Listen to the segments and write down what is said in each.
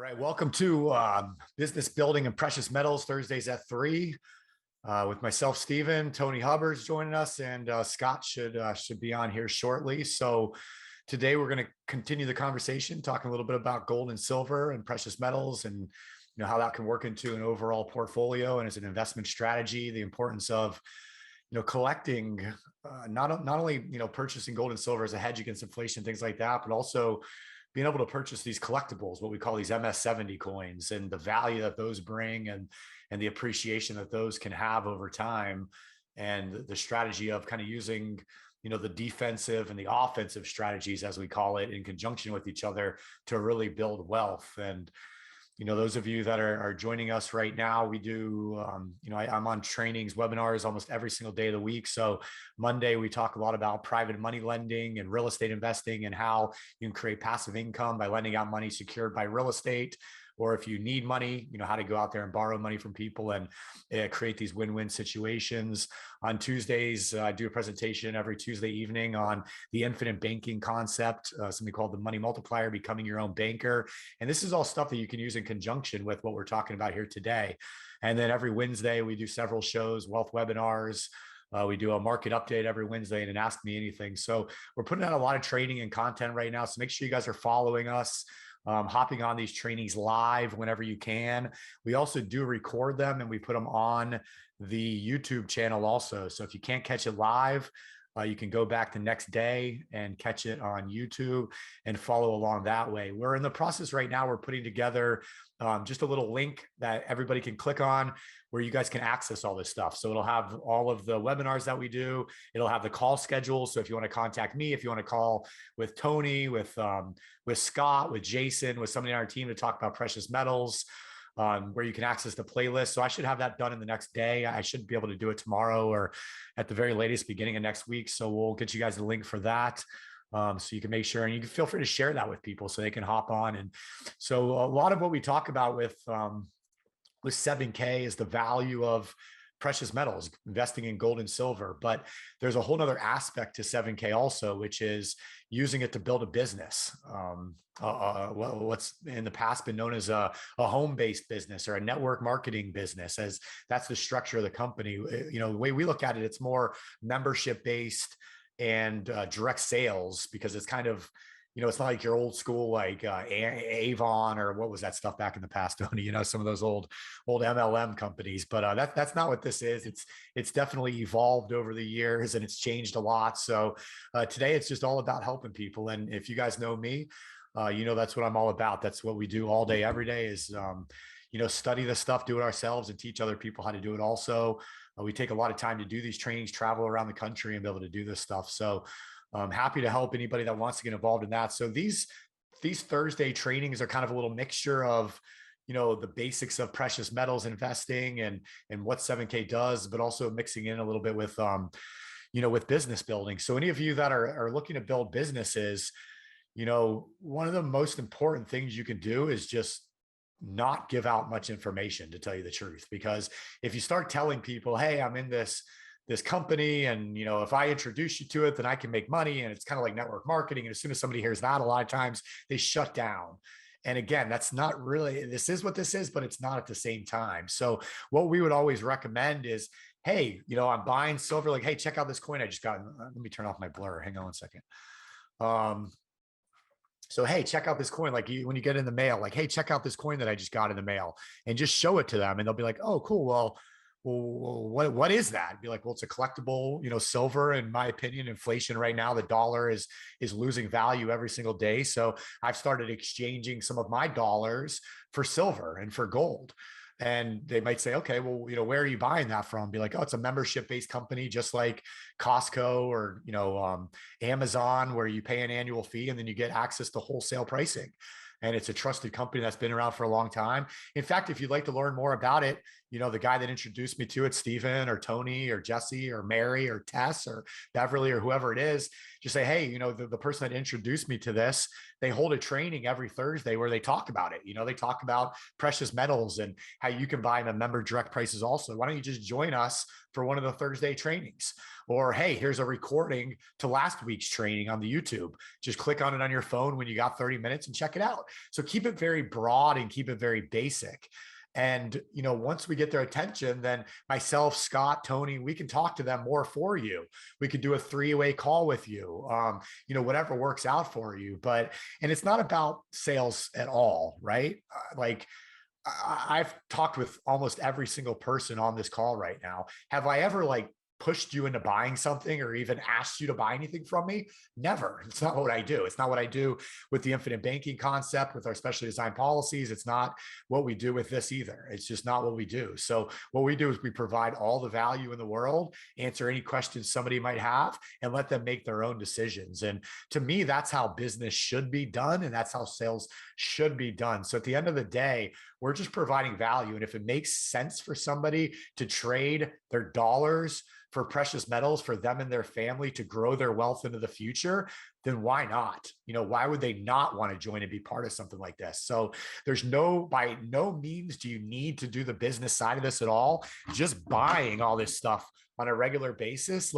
right, welcome to Business Building and Precious Metals Thursdays at 3 with myself, Stephen. Tony Hubbard's joining us, and Scott should be on here shortly. So today we're going to continue the conversation, talking a little bit about gold and silver and precious metals, and how that can work into an overall portfolio and as an investment strategy. The importance of collecting, not only purchasing gold and silver as a hedge against inflation, things like that, but also being able to purchase these collectibles, what we call these MS-70 coins, and the value that those bring, and the appreciation that those can have over time, and the strategy of kind of using the defensive and the offensive strategies, as we call it, in conjunction with each other to really build wealth. And those of you that are joining us right now, we do, I'm on trainings, webinars almost every single day of the week. So Monday, we talk a lot about private money lending and real estate investing, and how you can create passive income by lending out money secured by real estate. Or if you need money, how to go out there and borrow money from people and create these win-win situations. On Tuesdays, I do a presentation every Tuesday evening on the infinite banking concept, something called the money multiplier, becoming your own banker. And this is all stuff that you can use in conjunction with what we're talking about here today. And then every Wednesday, we do several shows, wealth webinars. We do a market update every Wednesday and an Ask Me Anything. So we're putting out a lot of training and content right now. So make sure you guys are following us. Hopping on these trainings live whenever you can. We also do record them and we put them on the YouTube channel also. So if you can't catch it live, you can go back the next day and catch it on YouTube and follow along that way. We're in the process right now. We're putting together just a little link that everybody can click on where you guys can access all this stuff. So it'll have all of the webinars that we do. It'll have the call schedule. So if you want to contact me, if you want to call with Tony, with Scott, with Jason, with somebody on our team to talk about precious metals, where you can access the playlist. So I should have that done in the next day. I should be able to do it tomorrow or at the very latest beginning of next week. So we'll get you guys the link for that. So you can make sure, and you can feel free to share that with people so they can hop on. And so a lot of what we talk about with 7K is the value of precious metals, investing in gold and silver. But there's a whole other aspect to 7K also, which is using it to build a business. What's in the past been known as a home-based business or a network marketing business, as that's the structure of the company. The way we look at it, it's more membership-based and direct sales, because it's kind of, it's not like your old school, like Avon or what was that stuff back in the past, Tony, some of those old MLM companies, but that's not what this is. It's definitely evolved over the years and it's changed a lot. So today it's just all about helping people. And if you guys know me, that's what I'm all about. That's what we do all day, every day is, study the stuff, do it ourselves, and teach other people how to do it also. We take a lot of time to do these trainings, travel around the country and be able to do this stuff. So I'm happy to help anybody that wants to get involved in that. So these Thursday trainings are kind of a little mixture of, the basics of precious metals investing and what 7K does, but also mixing in a little bit with, with business building. So any of you that are looking to build businesses, one of the most important things you can do is just not give out much information, to tell you the truth. Because if you start telling people, hey, I'm in this company, and if I introduce you to it, then I can make money, and it's kind of like network marketing, and as soon as somebody hears that, a lot of times they shut down. And again, that's not really, this is what this is, but it's not at the same time. So what we would always recommend is, hey, I'm buying silver, like, hey, check out this coin I just got. Let me turn off my blur, hang on 1 second. So, hey, check out this coin. Like when you get in the mail, like, hey, check out this coin that I just got in the mail, and just show it to them. And they'll be like, oh, cool. Well, what is that? Be like, well, it's a collectible, silver. In my opinion, inflation right now, the dollar is losing value every single day. So I've started exchanging some of my dollars for silver and for gold. And they might say, okay, well, where are you buying that from? Be like, oh, it's a membership-based company, just like Costco or, Amazon, where you pay an annual fee and then you get access to wholesale pricing. And it's a trusted company that's been around for a long time. In fact, if you'd like to learn more about it, the guy that introduced me to it, Stephen or Tony or Jesse or Mary or Tess or Beverly or whoever it is, just say, hey, the person that introduced me to this, they hold a training every Thursday where they talk about it. They talk about precious metals and how you can buy them at member direct prices also. Why don't you just join us for one of the Thursday trainings. Or, hey, here's a recording to last week's training on the YouTube. Just click on it on your phone when you got 30 minutes and check it out. So keep it very broad and keep it very basic. And, once we get their attention, then myself, Scott, Tony, we can talk to them more for you. We could do a 3-way call with you, whatever works out for you. And it's not about sales at all, right? I've talked with almost every single person on this call right now. Have I ever pushed you into buying something or even asked you to buy anything from me? Never. It's not what I do. It's not what I do with the infinite banking concept, with our specially designed policies. It's not what we do with this either. It's just not what we do. So what we do is we provide all the value in the world, answer any questions somebody might have, and let them make their own decisions. And to me, that's how business should be done. And that's how sales should be done. So at the end of the day, we're just providing value. And if it makes sense for somebody to trade their dollars for precious metals for them and their family to grow their wealth into the future, then why not? Why would they not want to join and be part of something like this? So by no means do you need to do the business side of this at all. Just buying all this stuff on a regular basis,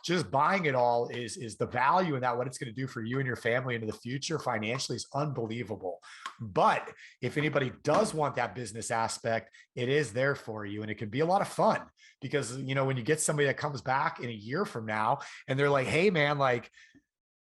just buying it all is the value in that. What it's going to do for you and your family into the future financially is unbelievable. But if anybody does want that business aspect, it is there for you. And it can be a lot of fun because, when you get somebody that comes back in a year from now and they're like, hey man,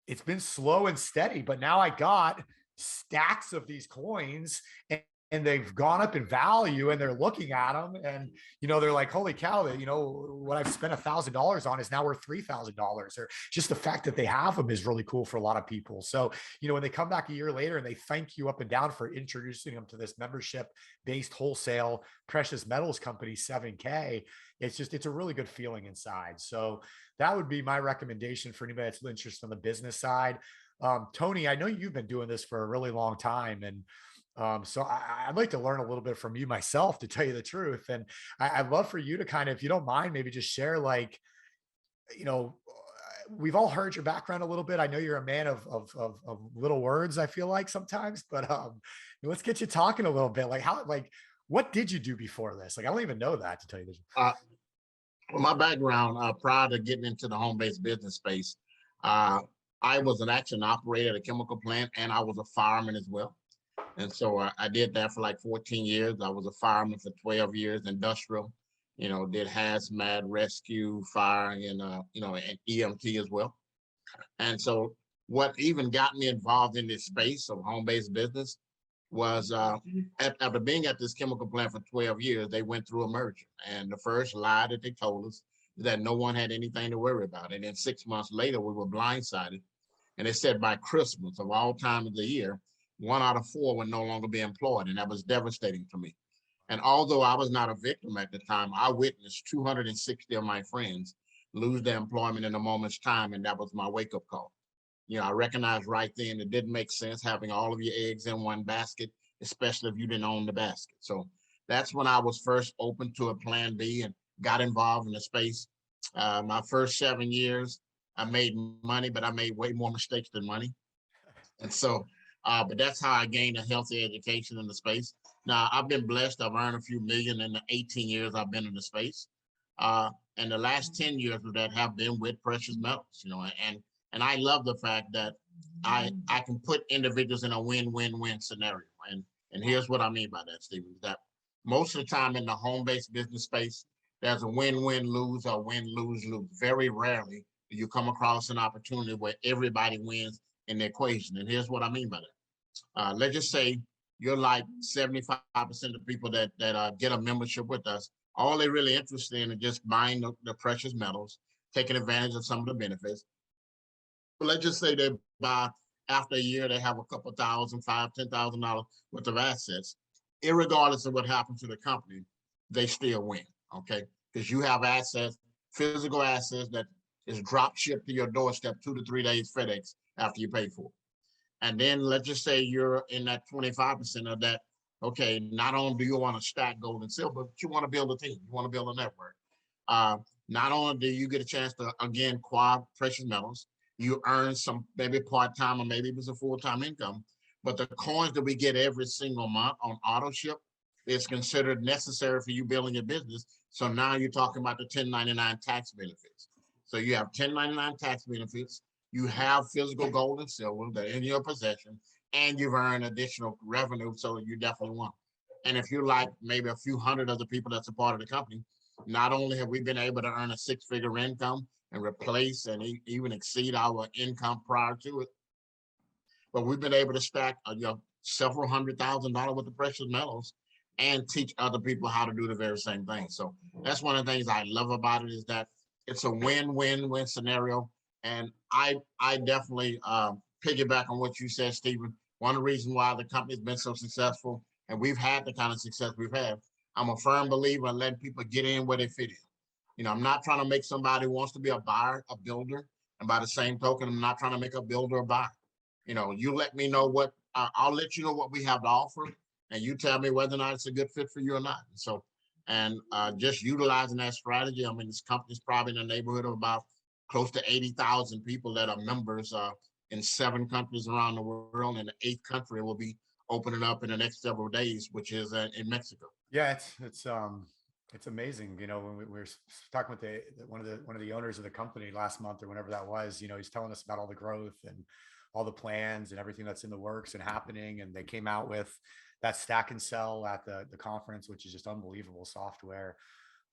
it's been slow and steady, but now I got stacks of these coins and they've gone up in value and they're looking at them and, they're like, holy cow, what I've spent $1,000 on is now worth $3,000, or just the fact that they have them is really cool for a lot of people. So, when they come back a year later and they thank you up and down for introducing them to this membership based wholesale precious metals company, 7K, it's a really good feeling inside. So that would be my recommendation for anybody that's interested on the business side. Tony, I know you've been doing this for a really long time, and so I'd like to learn a little bit from you myself, to tell you the truth. And I'd love for you to kind of, if you don't mind, maybe just share, we've all heard your background a little bit. I know you're a man of little words, I feel like sometimes, but let's get you talking a little bit. What did you do before this? I don't even know that, to tell you the truth. Well, my background, prior to getting into the home-based business space, I was an action operator at a chemical plant, and I was a fireman as well. And so I did that for 14 years. I was a fireman for 12 years, industrial, did hazmat, rescue, fire, and, and EMT as well. And so what even got me involved in this space of home-based business was after being at this chemical plant for 12 years, they went through a merger. And the first lie that they told us is that no one had anything to worry about. And then 6 months later, we were blindsided. And they said by Christmas of all times of the year, 1 out of 4 would no longer be employed. And that was devastating to me. And although I was not a victim at the time, I witnessed 260 of my friends lose their employment in a moment's time. And that was my wake-up call. I recognized right then it didn't make sense having all of your eggs in one basket, especially if you didn't own the basket. So that's when I was first open to a plan B and got involved in the space. My first 7 years, I made money, but I made way more mistakes than money. And so, but that's how I gained a healthy education in the space. Now, I've been blessed. I've earned a few million in the 18 years I've been in the space. And the last 10 years of that have been with precious metals, and I love the fact that I can put individuals in a win-win-win scenario. And here's what I mean by that, Stephen, that most of the time in the home-based business space, there's a win-win-lose or win-lose-lose. Very rarely do you come across an opportunity where everybody wins in the equation. And here's what I mean by that. Let's just say you're like 75% of people that get a membership with us. All they're really interested in is just buying the precious metals, taking advantage of some of the benefits. But let's just say they buy, after a year, they have a couple thousand, $5,000, $10,000 worth of assets. Irregardless of what happens to the company, they still win, okay? Because you have assets, physical assets that is drop shipped to your doorstep 2 to 3 days FedEx after you pay for it. And then let's just say you're in that 25% of that. Okay, not only do you want to stack gold and silver, but you want to build a team, you want to build a network. Not only do you get a chance to, again, acquire precious metals, you earn some maybe part-time or maybe it was a full-time income, but the coins that we get every single month on auto ship, is considered necessary for you building your business. So now you're talking about the 1099 tax benefits. So you have 1099 tax benefits, you have physical gold and silver that are in your possession, and you've earned additional revenue. So you definitely want. And if you're like maybe a few hundred other people that's a part of the company, not only have we been able to earn a six-figure income and replace and even exceed our income prior to it, but we've been able to stack several $100,000 worth of precious metals and teach other people how to do the very same thing. So that's one of the things I love about it, is that it's a win-win-win scenario. And I definitely piggyback on what you said, Stephen. One of the reasons why the company's been so successful and we've had the kind of success we've had, I'm a firm believer in letting people get in where they fit in. You know, I'm not trying to make somebody who wants to be a buyer a builder. And by the same token, I'm not trying to make a builder a buyer. You know, you let me know what, I'll let you know what we have to offer, and you tell me whether or not it's a good fit for you or not. So, and just utilizing that strategy, I mean, this company's probably in the neighborhood of about close to 80,000 people that are members in 7 countries around the world, and the 8th country will be opening up in the next several days, which is in Mexico. Yeah, it's amazing. You know, when we were talking with one of the owners of the company last month or whenever that was, you know, he's telling us about all the growth and all the plans and everything that's in the works and happening. And they came out with that stack and sell at the conference, which is just unbelievable software.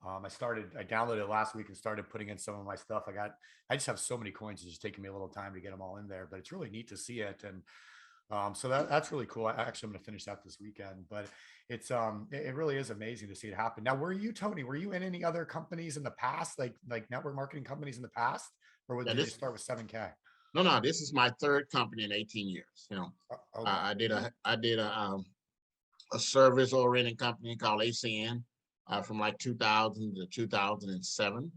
I downloaded it last week and started putting in some of my stuff. I just have so many coins. It's just taking me a little time to get them all in there, but it's really neat to see it. And so that's really cool. I'm going to finish that this weekend, but it really is amazing to see it happen. Now, Tony, were you in any other companies in the past, like network marketing companies in the past, or Yeah, did you start with 7K? no, this is my 3rd company in 18 years. You know, Okay. I did a service oriented company called ACN from like 2000 to 2007.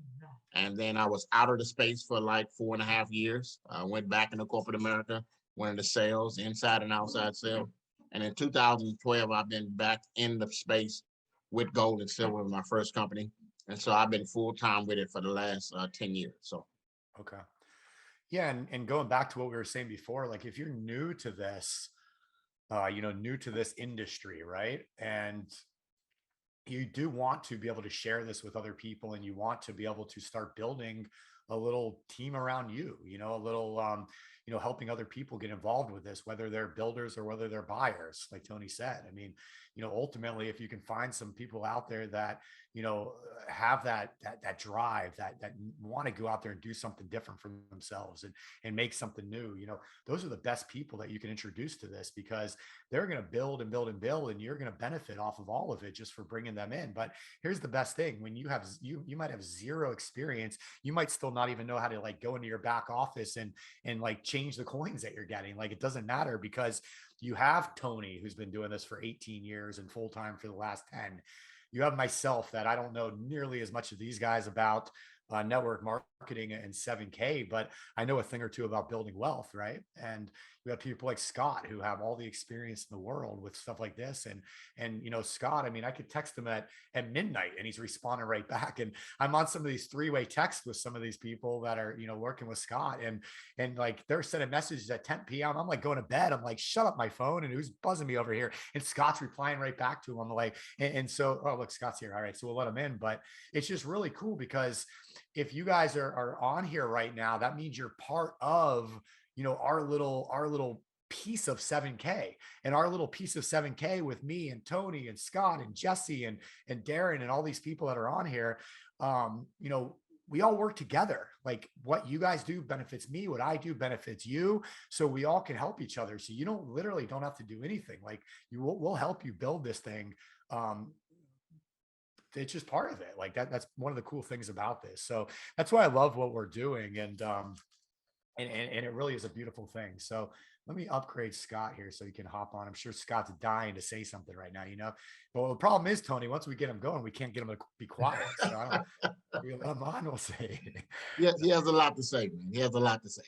And then I was out of the space for like 4.5 years. I went back into corporate America, went into sales, inside and outside sales. And in 2012, I've been back in the space with gold and silver, my first company. And so I've been full time with it for the last 10 years. So, Okay. Yeah. And going back to what we were saying before, like if you're new to this, new to this industry, right? And you do want to be able to share this with other people, and you want to be able to start building a little team around you, a little, helping other people get involved with this, whether they're builders or whether they're buyers, like Tony said. I mean, ultimately, if you can find some people out there that, have that drive, that want to go out there and do something different for themselves and make something new, those are the best people that you can introduce to this, because they're going to build and build and build, and you're going to benefit off of all of it just for bringing them in. But here's the best thing: when you might have zero experience, you might still not even know how to like go into your back office and like change the coins that you're getting. Like, it doesn't matter, because you have Tony, who's been doing this for 18 years and full time for the last 10. You have myself, that I don't know nearly as much of these guys about network marketing and 7K, but I know a thing or two about building wealth, right? And you have people like Scott, who have all the experience in the world with stuff like this. And Scott, I mean, I could text him at midnight and he's responding right back. And I'm on some of these 3-way texts with some of these people that are, working with Scott, and like they're sending messages at 10 p.m. I'm like going to bed. I'm like, shut up my phone, and who's buzzing me over here? And Scott's replying right back to him. I'm like, and so, oh, look, Scott's here. All right, so we'll let him in. But it's just really cool, because if you guys are on here right now, that means you're part of, our little piece of 7K, and our little piece of 7K with me and Tony and Scott and Jesse and Darren and all these people that are on here. We all work together. Like, what you guys do benefits me, what I do benefits you. So we all can help each other. So you don't have to do anything. Like, we'll help you build this thing. It's just part of it. Like that's one of the cool things about this. So that's why I love what we're doing. And it really is a beautiful thing. So let me upgrade Scott here so he can hop on. I'm sure Scott's dying to say something right now, But the problem is, Tony, once we get him going, we can't get him to be quiet. So I don't, we let him on, we'll see. Yeah, he has a lot to say, man. He has a lot to say.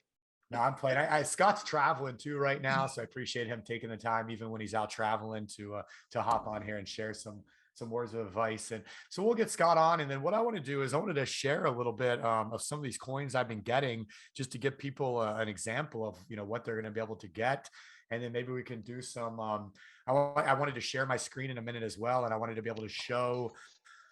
No, I'm playing. Scott's traveling too right now, so I appreciate him taking the time, even when he's out traveling, to hop on here and share some words of advice. And so we'll get Scott on. And then what I want to do is I wanted to share a little bit of some of these coins I've been getting, just to give people an example of, what they're going to be able to get. And then maybe we can do some, I wanted to share my screen in a minute as well. And I wanted to be able to show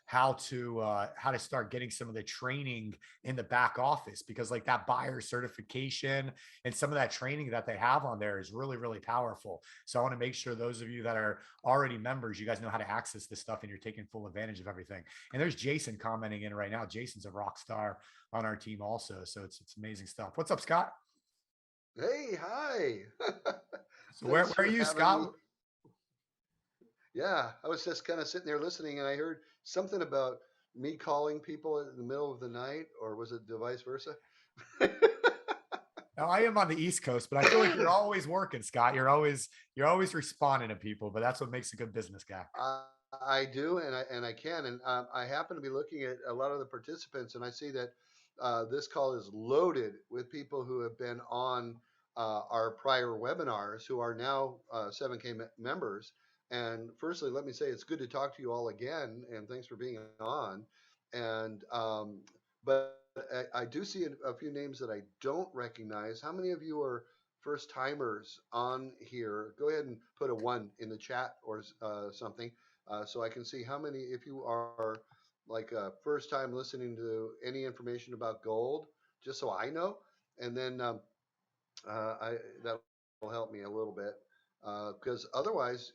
how to start getting some of the training in the back office, because like that buyer certification and some of that training that they have on there is really, really powerful. So I want to make sure those of you that are already members, you guys know how to access this stuff and you're taking full advantage of everything. And there's Jason commenting in right now. Jason's a rock star on our team also. So it's amazing stuff. What's up, Scott? Hey, hi. So where Thanks are for you, having me. Scott? Yeah, I was just kind of sitting there listening, and I heard something about me calling people in the middle of the night, or was it the vice versa? Now, I am on the East Coast, but I feel like you're always working, Scott. You're always responding to people, but that's what makes a good business guy. I, I do, and I can, and I happen to be looking at a lot of the participants, and I see that this call is loaded with people who have been on our prior webinars, who are now 7K members. And firstly, let me say it's good to talk to you all again, and thanks for being on. And but I do see a few names that I don't recognize. How many of you are first timers on here? Go ahead and put a one in the chat or something, so I can see how many, if you are like first time listening to any information about gold, just so I know. And then that will help me a little bit, because otherwise,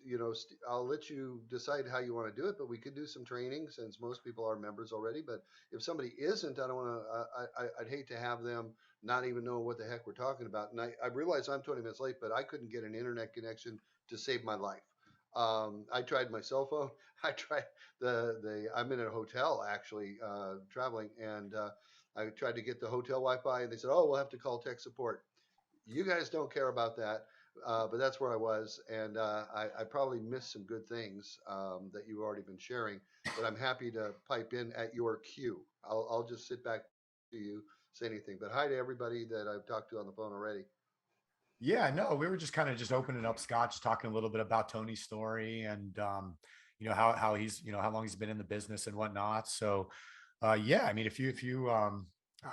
I'll let you decide how you want to do it. But we could do some training since most people are members already. But if somebody isn't, I don't want to. I'd hate to have them not even know what the heck we're talking about. And I realize I'm 20 minutes late, but I couldn't get an internet connection to save my life. I tried my cell phone. I tried I'm in a hotel actually, traveling, and I tried to get the hotel Wi-Fi, and they said, "Oh, we'll have to call tech support." You guys don't care about that, but that's where I was, and I probably missed some good things that you've already been sharing. But I'm happy to pipe in at your cue. I'll just sit back to you, say anything. But hi to everybody that I've talked to on the phone already. Yeah, no, we were just kind of just opening up Scott, just talking a little bit about Tony's story and how he's how long he's been in the business and whatnot. So yeah, I mean if you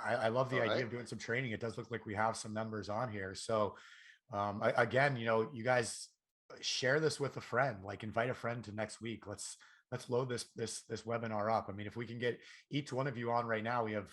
I love the All idea right. of doing some training. It does look like we have some members on here. So again, you guys share this with a friend, like invite a friend to next week. Let's load this webinar up. I mean, if we can get each one of you on right now, we have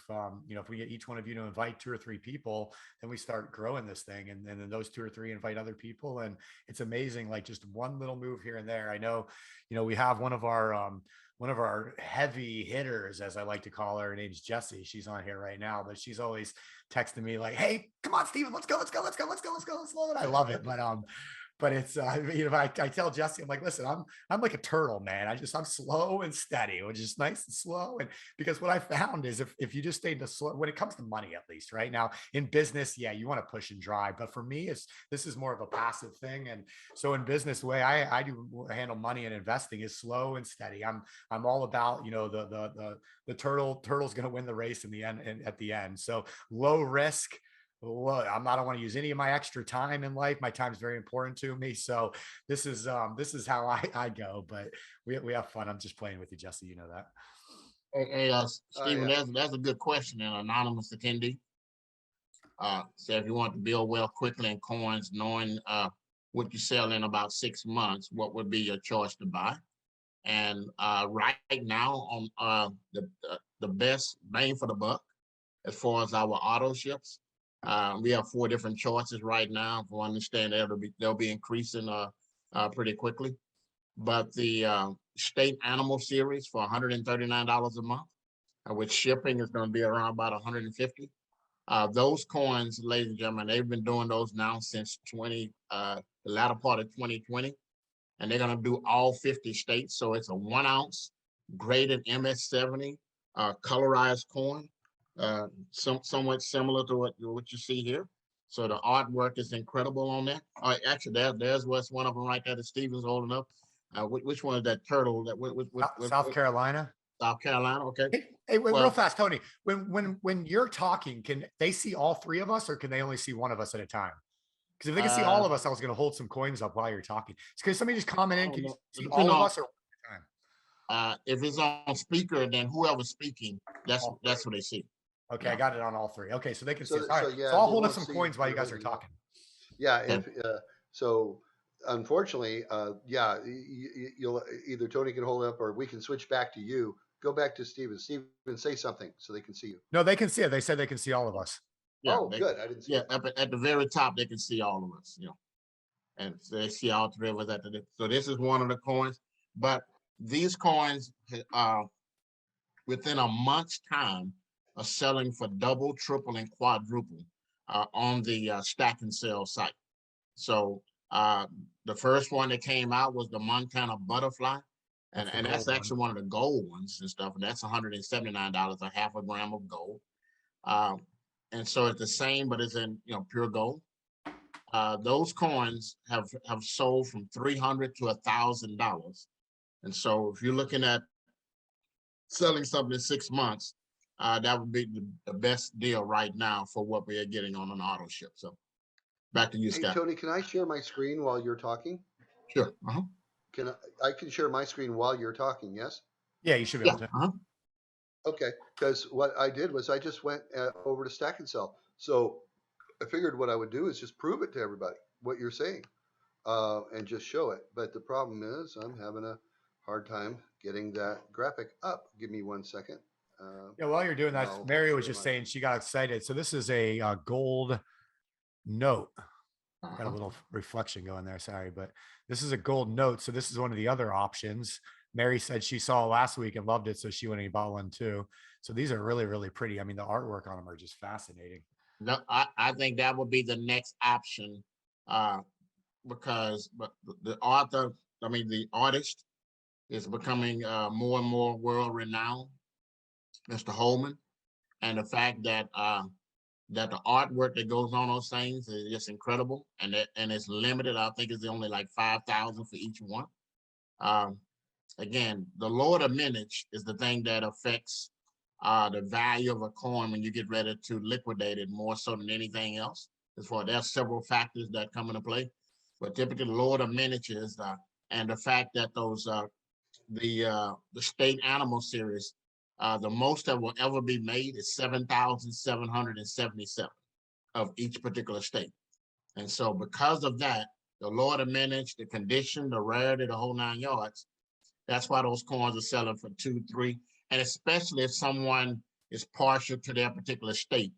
if we get each one of you to invite 2 or 3 people, then we start growing this thing, and then those 2 or 3 invite other people, and it's amazing. Like just one little move here and there. I know, we have one of our heavy hitters, as I like to call her. Her name's Jessie. She's on here right now, but she's always texting me like, "Hey, come on, Steven, let's go, let's go, let's go, let's go, let's go, let's go." And I love it, but it's I tell Jesse, I'm like, listen, I'm like a turtle, man. I'm slow and steady, which is nice and slow. And because what I found is if you just stay the slow, when it comes to money, at least right now in business, yeah, you want to push and drive. But for me, this is more of a passive thing. And so in business, the way I do handle money and investing is slow and steady. I'm all about, the turtle's going to win the race in the end and at the end. So low risk. Well, I don't want to use any of my extra time in life. My time is very important to me. So this is how I go, but we have fun. I'm just playing with you, Jesse. You know that. Hey, Oh Stephen, yeah. that's a good question, an anonymous attendee. So if you want to build wealth quickly in coins, knowing what you sell in about 6 months, what would be your choice to buy? And right now on the best bang for the buck, as far as our auto ships, we have 4 different choices right now. If I understand, they'll be increasing pretty quickly. But the state animal series for $139 a month, with shipping is going to be around about 150. Those coins, ladies and gentlemen, they've been doing those now since the latter part of 2020, and they're going to do all 50 states. So it's a 1 ounce graded MS70 colorized coin, somewhat similar to what you see here. So the artwork is incredible on that. Actually, there's what's one of them right there that Steven's holding up. Which one is that turtle? South Carolina. South Carolina. Okay. Hey, real Well, fast, Tony. When you're talking, can they see all 3 of us, or can they only see one of us at a time? Because if they can see all of us, I was going to hold some coins up while you're talking. Can somebody just comment in? Can you see all of us or one at a time? If it's on speaker, then whoever's speaking, that's All what they see. Okay, I got it on all 3. Okay, so they can see So us. All right, yeah, so I'll they hold up won't some see coins while you you're guys are holding it up. talking. Yeah. Okay. If So unfortunately, yeah, you'll either Tony can hold up or we can switch back to you. Go back to Stephen. Stephen, say something so they can see you. No, they can see it. They said they can see all of us. Yeah, Oh, good. I didn't see yeah, it. up at the very top, they can see all of us, and so they see all three of us at the. So this is one of the coins, but these coins, within a month's time, are selling for double, triple, and quadruple on the stack and sell site. So the first one that came out was the Montana Butterfly, and that's actually one of the gold ones and stuff, and that's $179, a half a gram of gold. And so it's the same, but it's in pure gold. Those coins have sold from $300 to $1,000, and so if you're looking at selling something in 6 months, that would be the best deal right now for what we are getting on an auto ship. So back to you, Hey, Scott. Tony, can I share my screen while you're talking? Sure. Can I can share my screen while you're talking? Yes. Yeah, you should be Yeah. able to. Okay. Because what I did was I just went over to Stack and Sell. So I figured what I would do is just prove it to everybody what you're saying, and just show it. But the problem is I'm having a hard time getting that graphic up. Give me 1 second. Yeah, while you're doing that, I'll Mary was share just my. saying she got excited. So this is a gold note. Got a Uh-huh. little reflection going there. Sorry, but this is a gold note. So this is one of the other options. Mary said she saw last week and loved it, so she went and bought one too. So these are really, really pretty. I mean, the artwork on them are just fascinating. No, I think that would be the next option, uh, because the author, I mean the artist, is becoming more and more world renowned, Mr. Holman, and the fact that the artwork that goes on those things is just incredible, and it's limited. I think it's only like 5,000 for each one. Um, Again, the lower the mintage is the thing that affects the value of a coin when you get ready to liquidate it more so than anything else. There's several factors that come into play, but typically the lower the mintage is, and the fact that those the state animal series, the most that will ever be made is 7,777 of each particular state. And so because of that, the lower the mintage, the condition, the rarity, the whole 9 yards, that's why those coins are selling for 2, 3, and especially if someone is partial to their particular state.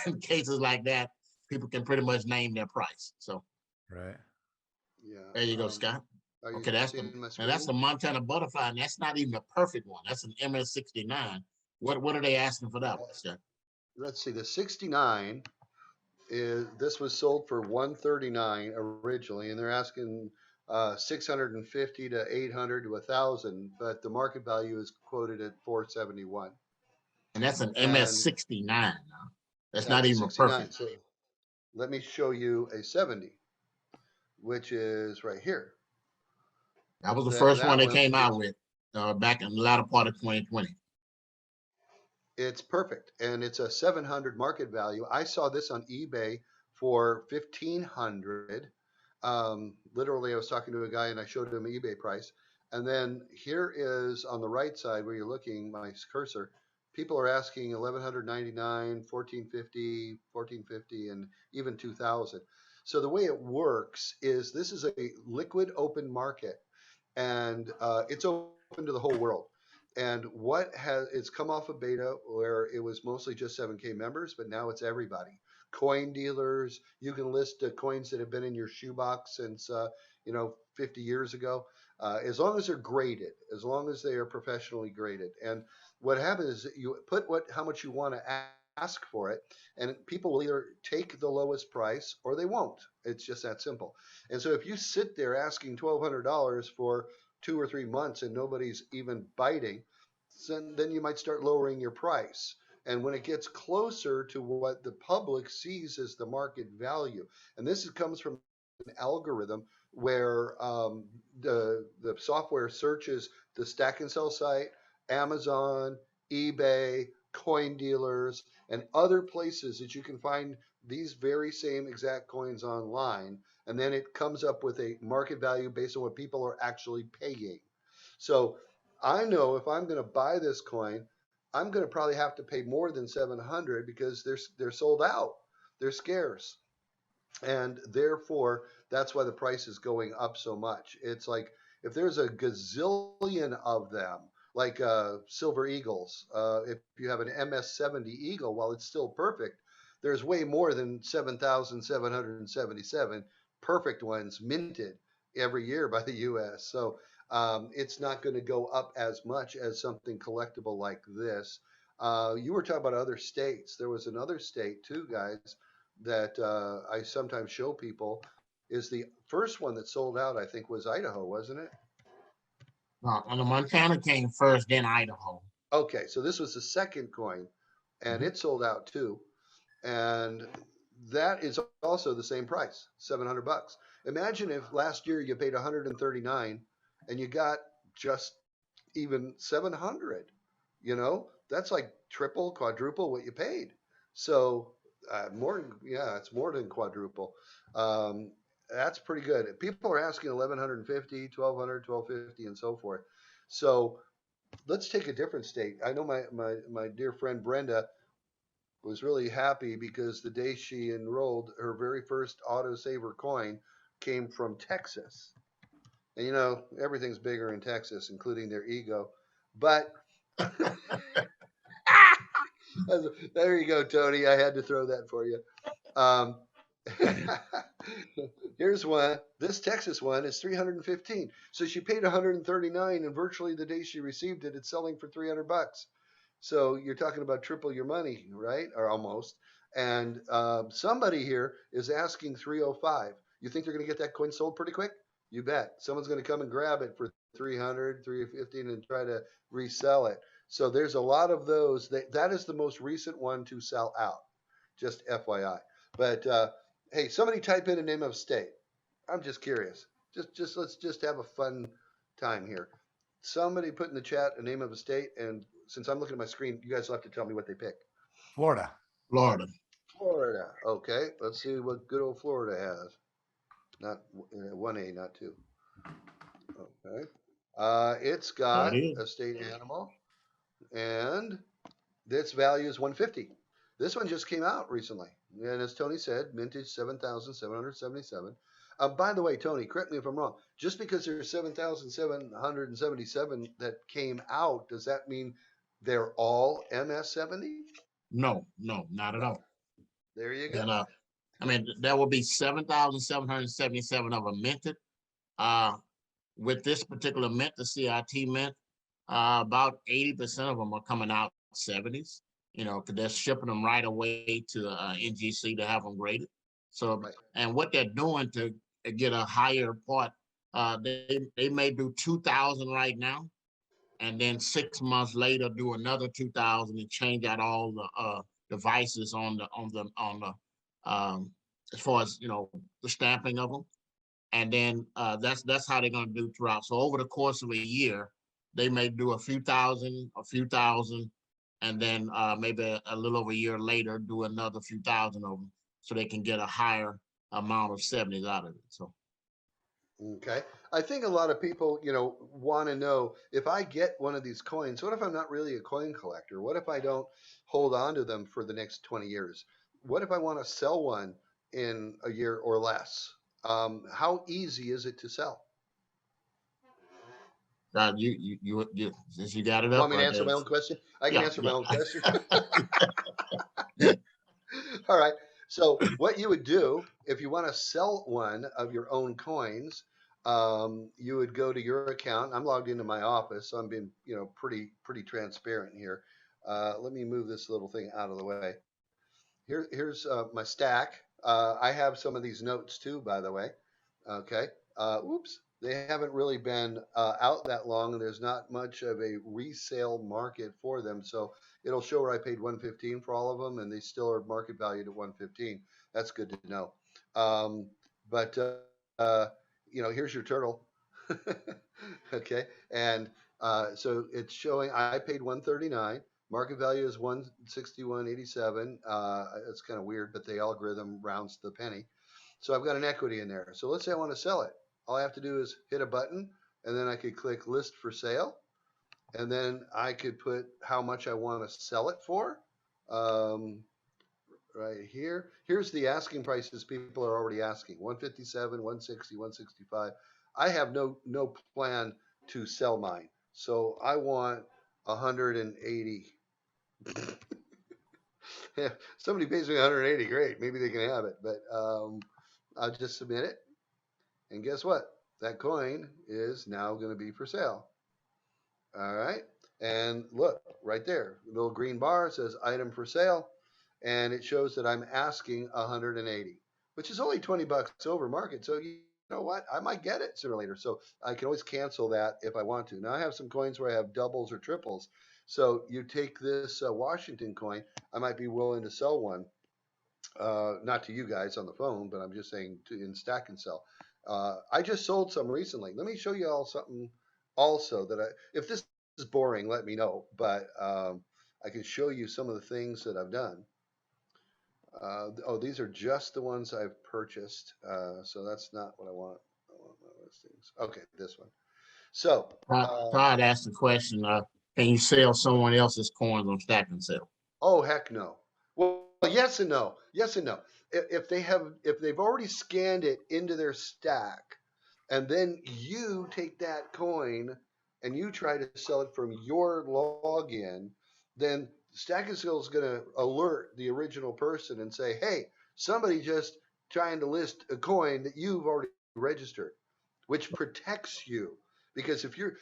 In cases like that, people can pretty much name their price. So Right. Yeah. there you go, Scott. Are you Okay, seeing my screen? and that's the Montana Butterfly, and that's not even a perfect one. That's an MS69. What are they asking for that one, Scott? Let's see. The 69 is this was sold for 139 originally, and they're asking 650 to 800 to 1,000, but the market value is quoted at 471. And that's an And MS69 now. That's not that's a even 69. perfect. So let me show you a 70, which is right here. That was the first one That they one came out is with back in the latter part of 2020. it's perfect, and it's a 700 market value. I saw this on eBay for 1,500. Literally, I was talking to a guy and I showed him eBay price. And then here is on the right side where you're looking, my cursor. People are asking 1,199, 1,450, 1,450, and even 2,000. So the way it works is this is a liquid open market, and it's open to the whole world. And what has it's come off of beta where it was mostly just 7K members, but now it's everybody. Coin dealers, you can list coins that have been in your shoebox since 50 years ago, as long as they're graded, as long as they are professionally graded. And what happens is you put how much you want to ask for it, and people will either take the lowest price or they won't. It's just that simple. And so if you sit there asking $1,200 for 2 or 3 months and nobody's even biting, then you might start lowering your price. And when it gets closer to what the public sees as the market value, and this comes from an algorithm where the software searches the Stack and Sell site, Amazon, eBay, coin dealers, and other places that you can find these very same exact coins online, and then it comes up with a market value based on what people are actually paying. So I know if I'm going to buy this coin, I'm going to probably have to pay more than 700 because they're sold out. They're scarce. And therefore that's why the price is going up so much. It's like if there's a gazillion of them, like silver eagles, if you have an MS-70 eagle, while it's still perfect, there's way more than 7,777 perfect ones minted every year by the US. So it's not going to go up as much as something collectible like this. You were talking about other states. There was another state too, guys, that I sometimes show people. Is the first one that sold out, I think, was Idaho, wasn't it? And the Montana came first, then Idaho. Okay, so this was the second coin, and it sold out too. And that is also the same price, $700. Imagine if last year you paid 139 and you got just even 700. You know, that's like triple, quadruple what you paid. So more, yeah, it's more than quadruple. Um, that's pretty good. People are asking 1150, 1200, 1250, and so forth. So let's take a different state. I know my dear friend Brenda was really happy because the day she enrolled, her very first autosaver coin came from Texas. And you know, everything's bigger in Texas, including their ego. But there you go, Tony. I had to throw that for you. Um, here's one. This Texas one is 315. So she paid 139, and virtually the day she received it, it's selling for $300. So you're talking about triple your money, right? Or almost. And somebody here is asking 305. You think they're going to get that coin sold pretty quick? You bet. Someone's going to come and grab it for 300, 350, and try to resell it. So there's a lot of those. That is the most recent one to sell out. Just FYI. But hey, somebody type in a name of state. I'm just curious. Just let's just have a fun time here. Somebody put in the chat a name of a state, and since I'm looking at my screen, you guys will have to tell me what they pick. Florida. Florida. Florida. Okay, let's see what good old Florida has. Not 1A, not 2. Okay. It's got a state animal, and its value is 150. This one just came out recently, and as Tony said, mintage 7,777. By the way, Tony, correct me if I'm wrong. Just because there's 7,777 that came out, does that mean they're all MS-70? No, not at all. There you go. And I mean, there will be 7,777 of them minted. With this particular mint, the CIT mint, about 80% of them are coming out 70s. You know, because they're shipping them right away to NGC to have them graded. So, Right. and what they're doing to get a higher part, they may do 2,000 right now, and then 6 months later do another 2,000 and change out all the devices on the as far as, you know, the stamping of them. And then that's how they're going to do throughout. So over the course of a year, they may do a few thousand, and then maybe a little over a year later do another few thousand of them, so they can get a higher amount of 70s out of it. So Okay. I think a lot of people, you know, want to know, if I get one of these coins, what if I'm not really a coin collector? What if I don't hold on to them for the next 20 years? What if I want to sell one in a year or less? How easy is it to sell? you since you got it You up want me to right answer there. my own question? I can Yeah, answer my yeah. own question. All right. So what you would do if you want to sell one of your own coins, you would go to your account. I'm logged into my office, so I'm being, you know, pretty transparent here. Let me move this little thing out of the way. Here's my stack. I have some of these notes too, by the way. Okay. Oops. They haven't really been out that long, and there's not much of a resale market for them. So it'll show where I paid 115 for all of them, and they still are market valued at 115. That's good to know. But you know, here's your turtle. Okay, and so it's showing I paid 139. Market value is 161.87. It's kind of weird, but the algorithm rounds to the penny. So I've got an equity in there. So let's say I want to sell it. All I have to do is hit a button, and then I could click list for sale, and then I could put how much I want to sell it for. Um, right here. Here's the asking prices people are already asking: 157, 160, 165. I have no plan to sell mine, so I want 180. If somebody pays me 180, great. Maybe they can have it, but I'll just submit it. And guess what? That coin is now going to be for sale. All right. And look right there, the little green bar says item for sale. And it shows that I'm asking 180, which is only 20 bucks over market. So you know what? I might get it sooner or later. So I can always cancel that if I want to. Now I have some coins where I have doubles or triples. So you take this Washington coin, I might be willing to sell one. Not to you guys on the phone, but I'm just saying in stack and sell. I just sold some recently. Let me show you all something also that if this is boring, let me know. But I can show you some of the things that I've done. Oh, these are just the ones I've purchased. So that's not what I want. I want my listings. Okay, this one. So Todd asked the question, can you sell someone else's coins on stack and sell? oh, heck no. Well, yes and no. Yes and no. If they've already scanned it into their stack, and then you take that coin and you try to sell it from your login, then Stack and Sell is going to alert the original person and say, "Hey, somebody just trying to list a coin that you've already registered," which protects you. Because if you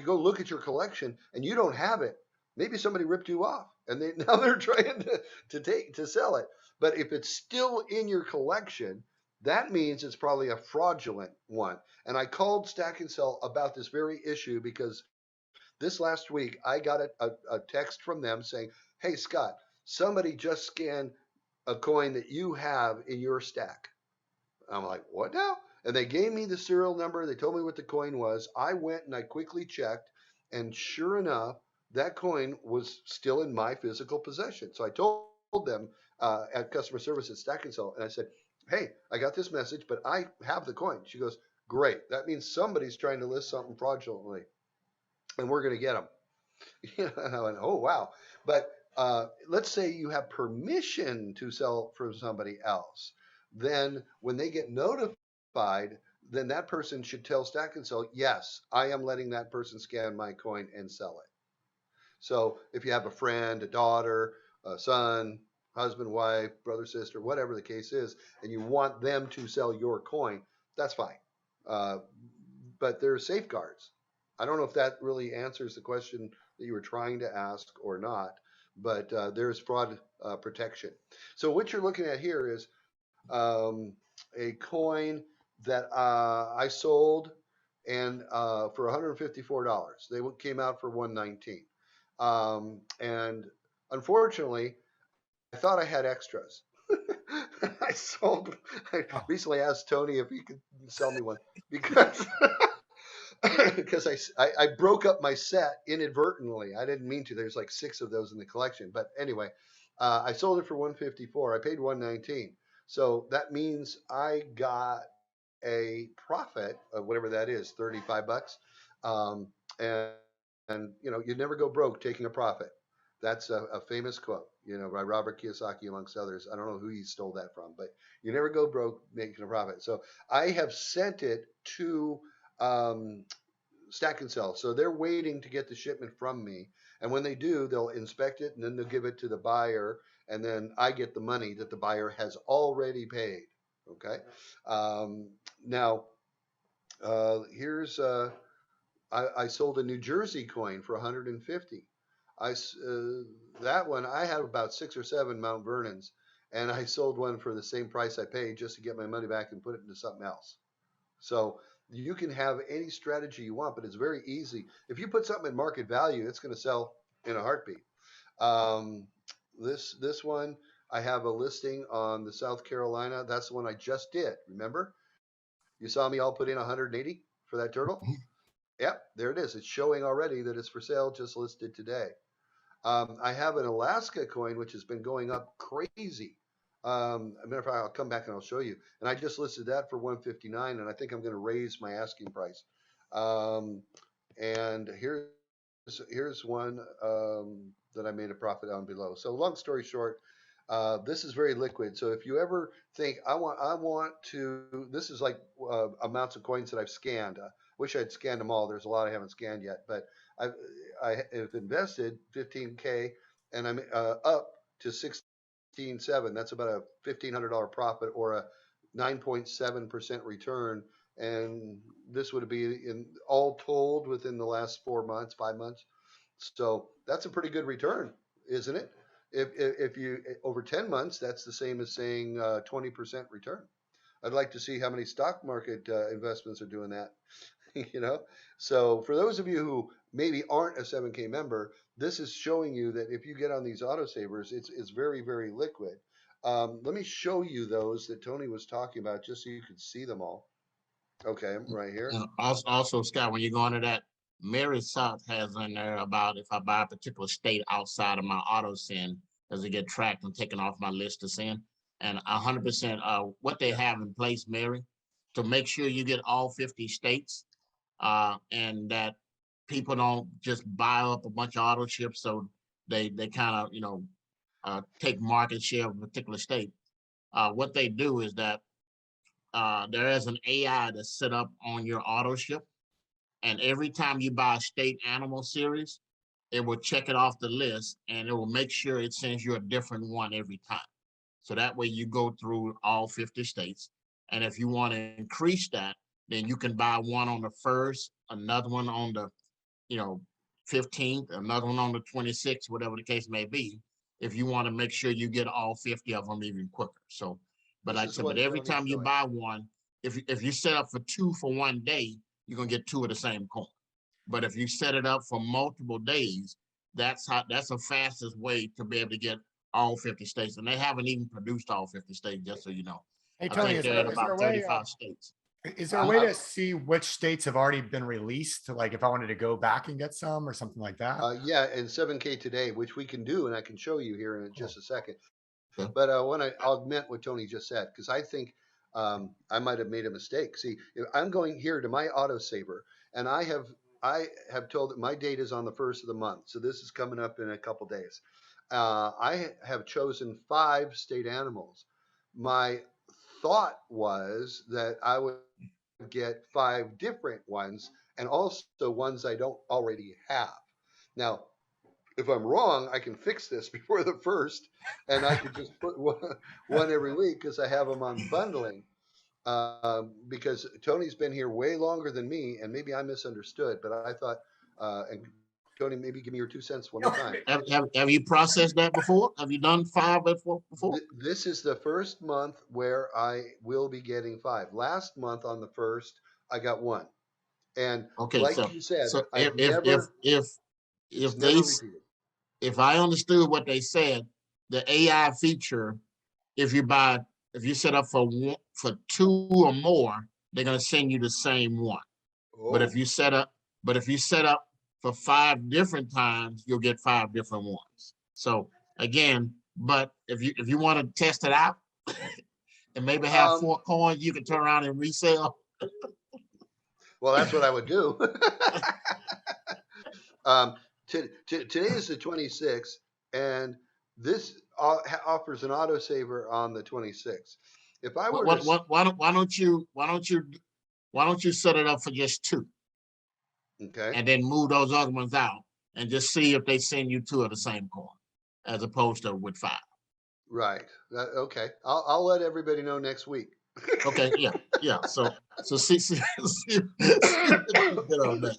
go look at your collection and you don't have it, maybe somebody ripped you off and now they're trying to sell it. But if it's still in your collection, that means it's probably a fraudulent one. And I called Stack and Sell about this very issue because this last week I got a text from them saying, "Hey Scott, somebody just scanned a coin that you have in your stack." I'm like, "What now?" And they gave me the serial number. They told me what the coin was. I went and I quickly checked, and sure enough, that coin was still in my physical possession. So I told them at customer service at Stack and Sell, and I said, "Hey, I got this message, but I have the coin." She goes, "Great. That means somebody's trying to list something fraudulently, and we're going to get them." And I went, "Oh wow!" But let's say you have permission to sell from somebody else, then when they get notified, then that person should tell Stack and Sell, "Yes, I am letting that person scan my coin and sell it." So if you have a friend, a daughter, a son, husband, wife, brother, sister, whatever the case is, and you want them to sell your coin, that's fine. Uh, but there are safeguards. I don't know if that really answers the question that you were trying to ask or not, but there's fraud protection. So what you're looking at here is a coin that I sold and for $154. They came out for $119. And unfortunately, I thought I had extras. I Oh, recently asked Tony if he could sell me one because because I broke up my set inadvertently. I didn't mean to. There's like 6 of those in the collection. But anyway, I sold it for 154. I paid 119. So that means I got a profit of whatever that is, 35 bucks. Um, and, you never go broke taking a profit. That's a famous quote, by Robert Kiyosaki, amongst others. I don't know who he stole that from, but you never go broke making a profit. So I have sent it to um, Stack and Sell. So they're waiting to get the shipment from me. And when they do, they'll inspect it and then they'll give it to the buyer. And then I get the money that the buyer has already paid. Okay. Now, here's I sold a New Jersey coin for 150. That one I have about 6 or 7 Mount Vernons, and I sold one for the same price I paid just to get my money back and put it into something else. So you can have any strategy you want, but it's very easy. If you put something at market value, it's going to sell in a heartbeat. Um, this one I have a listing on the South Carolina. That's the one I just did. Remember, you saw me all put in 180 for that turtle. Yep, there it is. It's showing already that it's for sale, just listed today. I have an Alaska coin, which has been going up crazy. As a matter of fact, I'll come back and I'll show you. And I just listed that for 159, and I think I'm going to raise my asking price. And here's one that I made a profit on below. So long story short, This is very liquid. So if you ever think I want to, this is like amounts of coins that I've scanned. Wish I'd scanned them all. There's a lot I haven't scanned yet, but I've I have invested 15K, and I'm up to 16.7. That's about a $1,500 profit or a 9.7% return. And this would be in all told within the last 4 months, 5 months. So that's a pretty good return, isn't it? If you over 10 months, that's the same as saying 20% return. I'd like to see how many stock market investments are doing that. you know, so for those of you who maybe aren't a 7K member, this is showing you that if you get on these autosavers, it's very, very liquid. Let me show you those that Tony was talking about just so you can see them all. Okay, I'm right here. And also, Scott, when you go into that, Mary South has in there about if I buy a particular state outside of my auto send, does it get tracked and taken off my list to send? And 100% what they have in place, Mary, to make sure you get all 50 states, and that people don't just buy up a bunch of auto ships, so they kind of take market share of a particular state. What they do is that there is an AI that's set up on your auto ship, and every time you buy a state animal series, it will check it off the list and it will make sure it sends you a different one every time. So that way you go through all 50 states. And if you want to increase that, then you can buy one on the first, another one on the, 15th, another one on the 26th, whatever the case may be, if you want to make sure you get all 50 of them even quicker. So, but like I said, but every time you buy one, if you set up for 2 for one day, you're gonna get 2 of the same coin. But if you set it up for multiple days, that's the fastest way to be able to get all 50 states. And they haven't even produced all 50 states, just so you know. Hey, I Tony, think they're at about 35 states. Is there a way to see which states have already been released? Like if I wanted to go back and get some or something like that? Yeah, and 7K today, which we can do, and I can show you here in just a second. Okay. But I want to augment what Tony just said, because I think I might have made a mistake. See, if I'm going here to my autosaver, and I have told that my date is on the first of the month, so this is coming up in a couple days. I have chosen 5 state animals. My thought was that I would get 5 different ones, and also ones I don't already have. Now, if I'm wrong, I can fix this before the first, and I could just put one every week because I have them on bundling. Because Tony's been here way longer than me, and maybe I misunderstood, but I thought, and Tony, maybe give me your 2 cents one more time. Have you processed that before? Have you done 5 before? This is the first month where I will be getting 5. Last month on the first, I got 1. And okay, like so you said, so I've if never, if never they repeated. if I understood what they said, the AI feature, if you set up for 2 or more, they're gonna send you the same one. But if Oh, you set up for 5 different times, you'll get 5 different ones. So again, but if you want to test it out and maybe have 4 coins you can turn around and resell. well, that's what I would do. Today is the 26th, and this offers an autosaver on the 26th. If I were to, Why don't you set it up for just 2? okay, And then move those other ones out and just see if they send you 2 of the same coin as opposed to with 5. right, okay, I'll let everybody know next week. Okay, yeah. So see on that.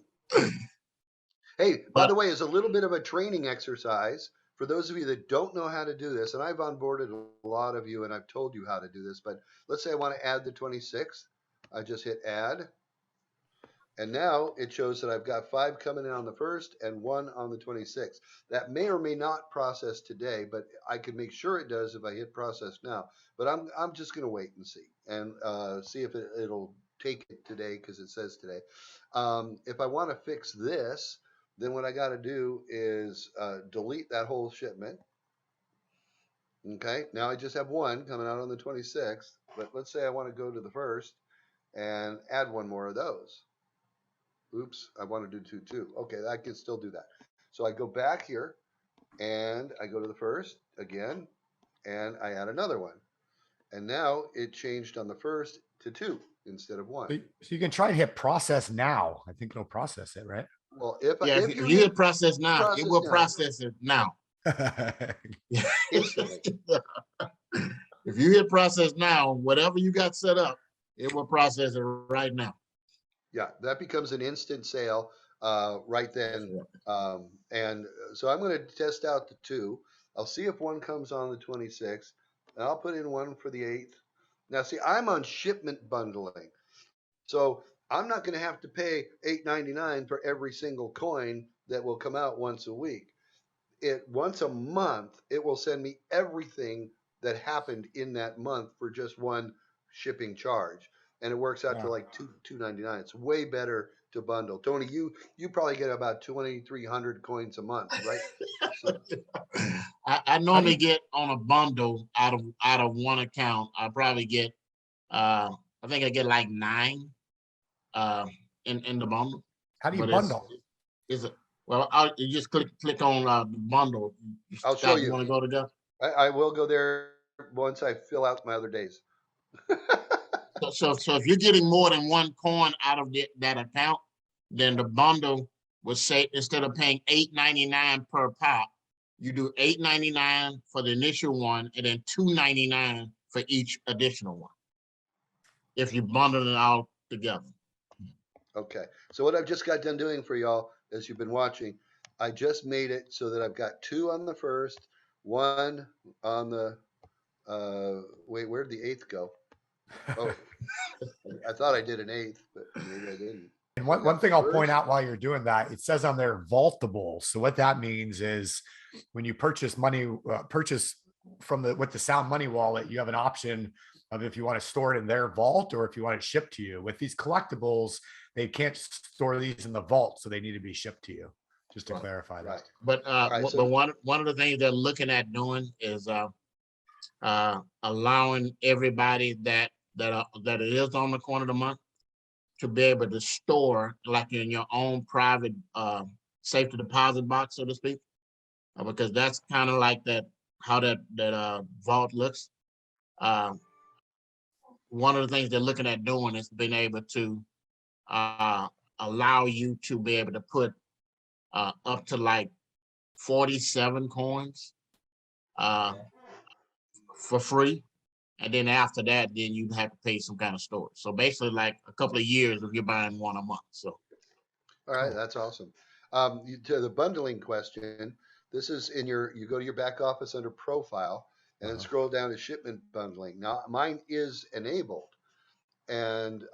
Hey, by the way, as a little bit of a training exercise for those of you that don't know how to do this, and I've onboarded a lot of you and I've told you how to do this, but let's say I want to add the 26th. I just hit add. And now it shows that I've got 5 coming in on the 1st and 1 on the 26th. That may or may not process today, but I can make sure it does if I hit process now. But I'm just going to wait and see if it'll take it today because it says today. If I want to fix this, then what I got to do is delete that whole shipment. Okay, now I just have 1 coming out on the 26th. But let's say I want to go to the 1st and add 1 more of those. Oops, I want to do 2 too. Okay, I can still do that. So I go back here and I go to the 1st again, and I add another one. And now it changed on the 1st to 2 instead of 1. So you can try to hit process now. I think it'll process it, right? Well, Yeah, if if you you hit hit process now, it process will now process it now. instantly, If you hit process now, whatever you got set up, it will process it right now. yeah, that becomes an instant sale right then. And so I'm going to test out the 2. I'll see if one comes on the 26th, and I'll put in one for the 8th. Now, see, I'm on shipment bundling, so I'm not going to have to pay $8.99 for every single coin that will come out once a week. Once a month, it will send me everything that happened in that month for just one shipping charge, and it works out to like $2.99. It's way better to bundle. Tony, you probably get about 2,300 coins a month, right? So, I normally get on a bundle out of one account. I probably get I think I get like 9 in the bundle. How do you But bundle? Is it well? You just click on the bundle. I'll show you. Want to go together? I will go there once I fill out my other days. So if you're getting more than one coin out of that account, then the bundle will say instead of paying $8.99 per pop, you do $8.99 for the initial one and then $2.99 for each additional one. If you bundle it all together. Okay. So what I've just got done doing for y'all, as you've been watching, I just made it so that I've got 2 on the 1st, 1 on the wait, where'd the 8th go? Oh, I thought I did an 8th, but maybe I didn't. And one thing I'll point out while you're doing that, it says on there vaultable. So what that means is when you purchase from with the Sound Money wallet, you have an option of if you want to store it in their vault or if you want it shipped to you. With these collectibles, they can't store these in the vault, so they need to be shipped to you. Just to clarify that. But but one of the things they're looking at doing is allowing everybody that it is on the corner of the month to be able to store like in your own private safety deposit box, so to speak, because that's kind of like how that vault looks. One of the things they're looking at doing is being able to allow you to be able to put up to like 47 coins for free. And then after that, then you'd have to pay some kind of storage. So basically like a couple of years if you're buying one a month. So. All right, that's awesome. To the bundling question, this is you go to your back office under profile and then scroll down to shipment bundling. Now mine is enabled. And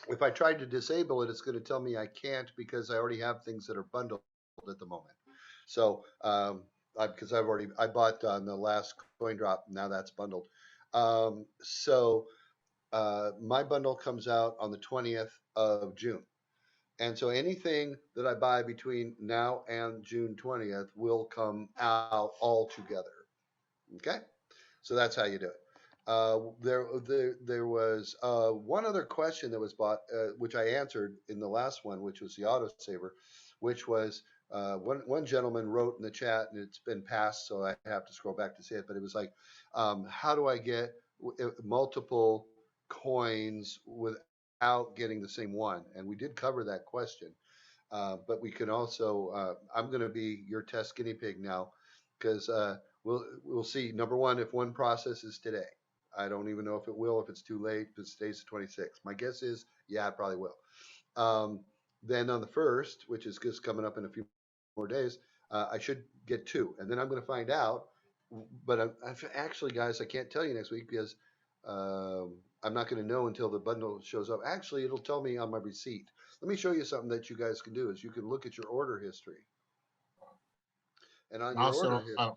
if I tried to disable it, it's going to tell me I can't because I already have things that are bundled at the moment. So because I bought on the last coin drop, now that's bundled. So my bundle comes out on the 20th of June. And so anything that I buy between now and June 20th will come out all together. Okay? So that's how you do it. There was one other question that was bought, which I answered in the last one, which was the autosaver, which was one gentleman wrote in the chat, and it's been passed, so I have to scroll back to see it, but it was like, how do I get multiple coins without getting the same one? And we did cover that question, but we can also, I'm going to be your test guinea pig now, because we'll see. Number one, if one processes today. I don't even know if it will, if it's too late, if it stays the 26th. My guess is, yeah, it probably will. Then on the 1st, which is just coming up in a few more days, I should get 2. And then I'm going to find out. But actually, guys, I can't tell you next week because I'm not going to know until the bundle shows up. Actually, it'll tell me on my receipt. Let me show you something that you guys can do is you can look at your order history. And on your order history.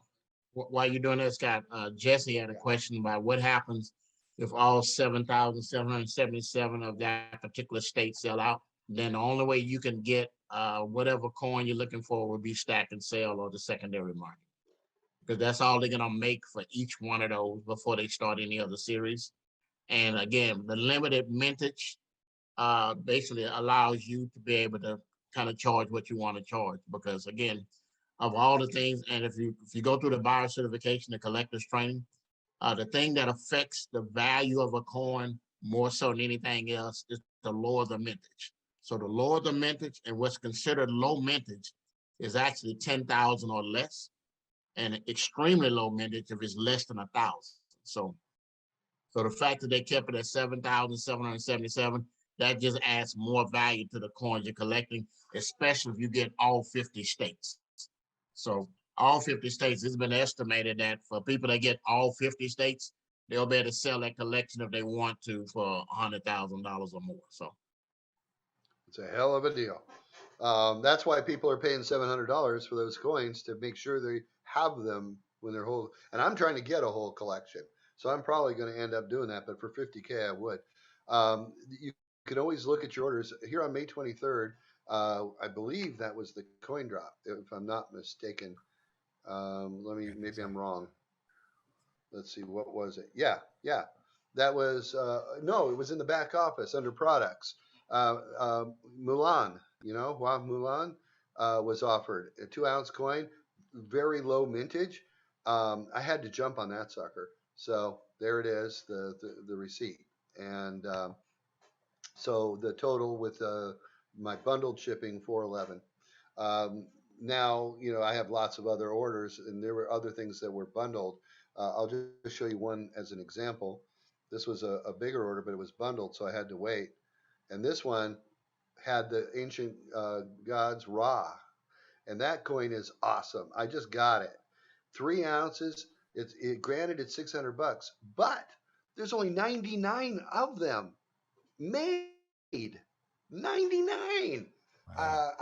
While you're doing that, Scott, Jesse had a question about what happens if all 7,777 of that particular state sell out. Then the only way you can get whatever coin you're looking for will be stack and sale or the secondary market, because that's all they're gonna make for each one of those before they start any other series. And again, the limited mintage basically allows you to be able to kind of charge what you want to charge, because again, of all the things. And if you go through the buyer certification, the collector's training, the thing that affects the value of a coin more so than anything else is the lower the mintage. So the lower the mintage, and what's considered low mintage is actually 10,000 or less, and extremely low mintage if it's less than 1,000. So the fact that they kept it at 7,777, that just adds more value to the coins you're collecting, especially if you get all 50 states. So all 50 states, it's been estimated that for people that get all 50 states, they'll be able to sell that collection if they want to for $100,000 or more. So it's a hell of a deal. That's why people are paying $700 for those coins, to make sure they have them when they're whole. And I'm trying to get a whole collection, so I'm probably going to end up doing that. But for 50K, I would. You can always look at your orders here on May 23rd. I believe that was the coin drop, if I'm not mistaken. Maybe I'm wrong. Let's see, what was it? Yeah. That was, no, it was in the back office under products. Mulan, Mulan was offered a 2-ounce coin, very low mintage. I had to jump on that sucker. So there it is, the receipt. And so the total with my bundled shipping, $411. Now, I have lots of other orders, and there were other things that were bundled. I'll just show you one as an example. This was a bigger order, but it was bundled, so I had to wait. And this one had the ancient gods Ra, and that coin is awesome. I just got it. 3 ounces. Granted, it's $600, but there's only 99 of them made. 99. Wow.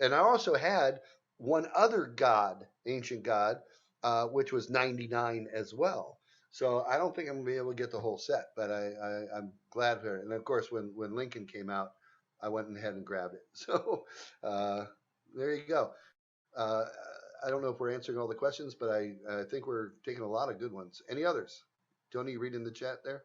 And I also had one other god, ancient god, which was 99 as well. So I don't think I'm gonna be able to get the whole set, but I'm glad for it. And of course, when Lincoln came out, I went ahead and grabbed it. So there you go. I don't know if we're answering all the questions, but I think we're taking a lot of good ones. Any others? Tony, you read in the chat there?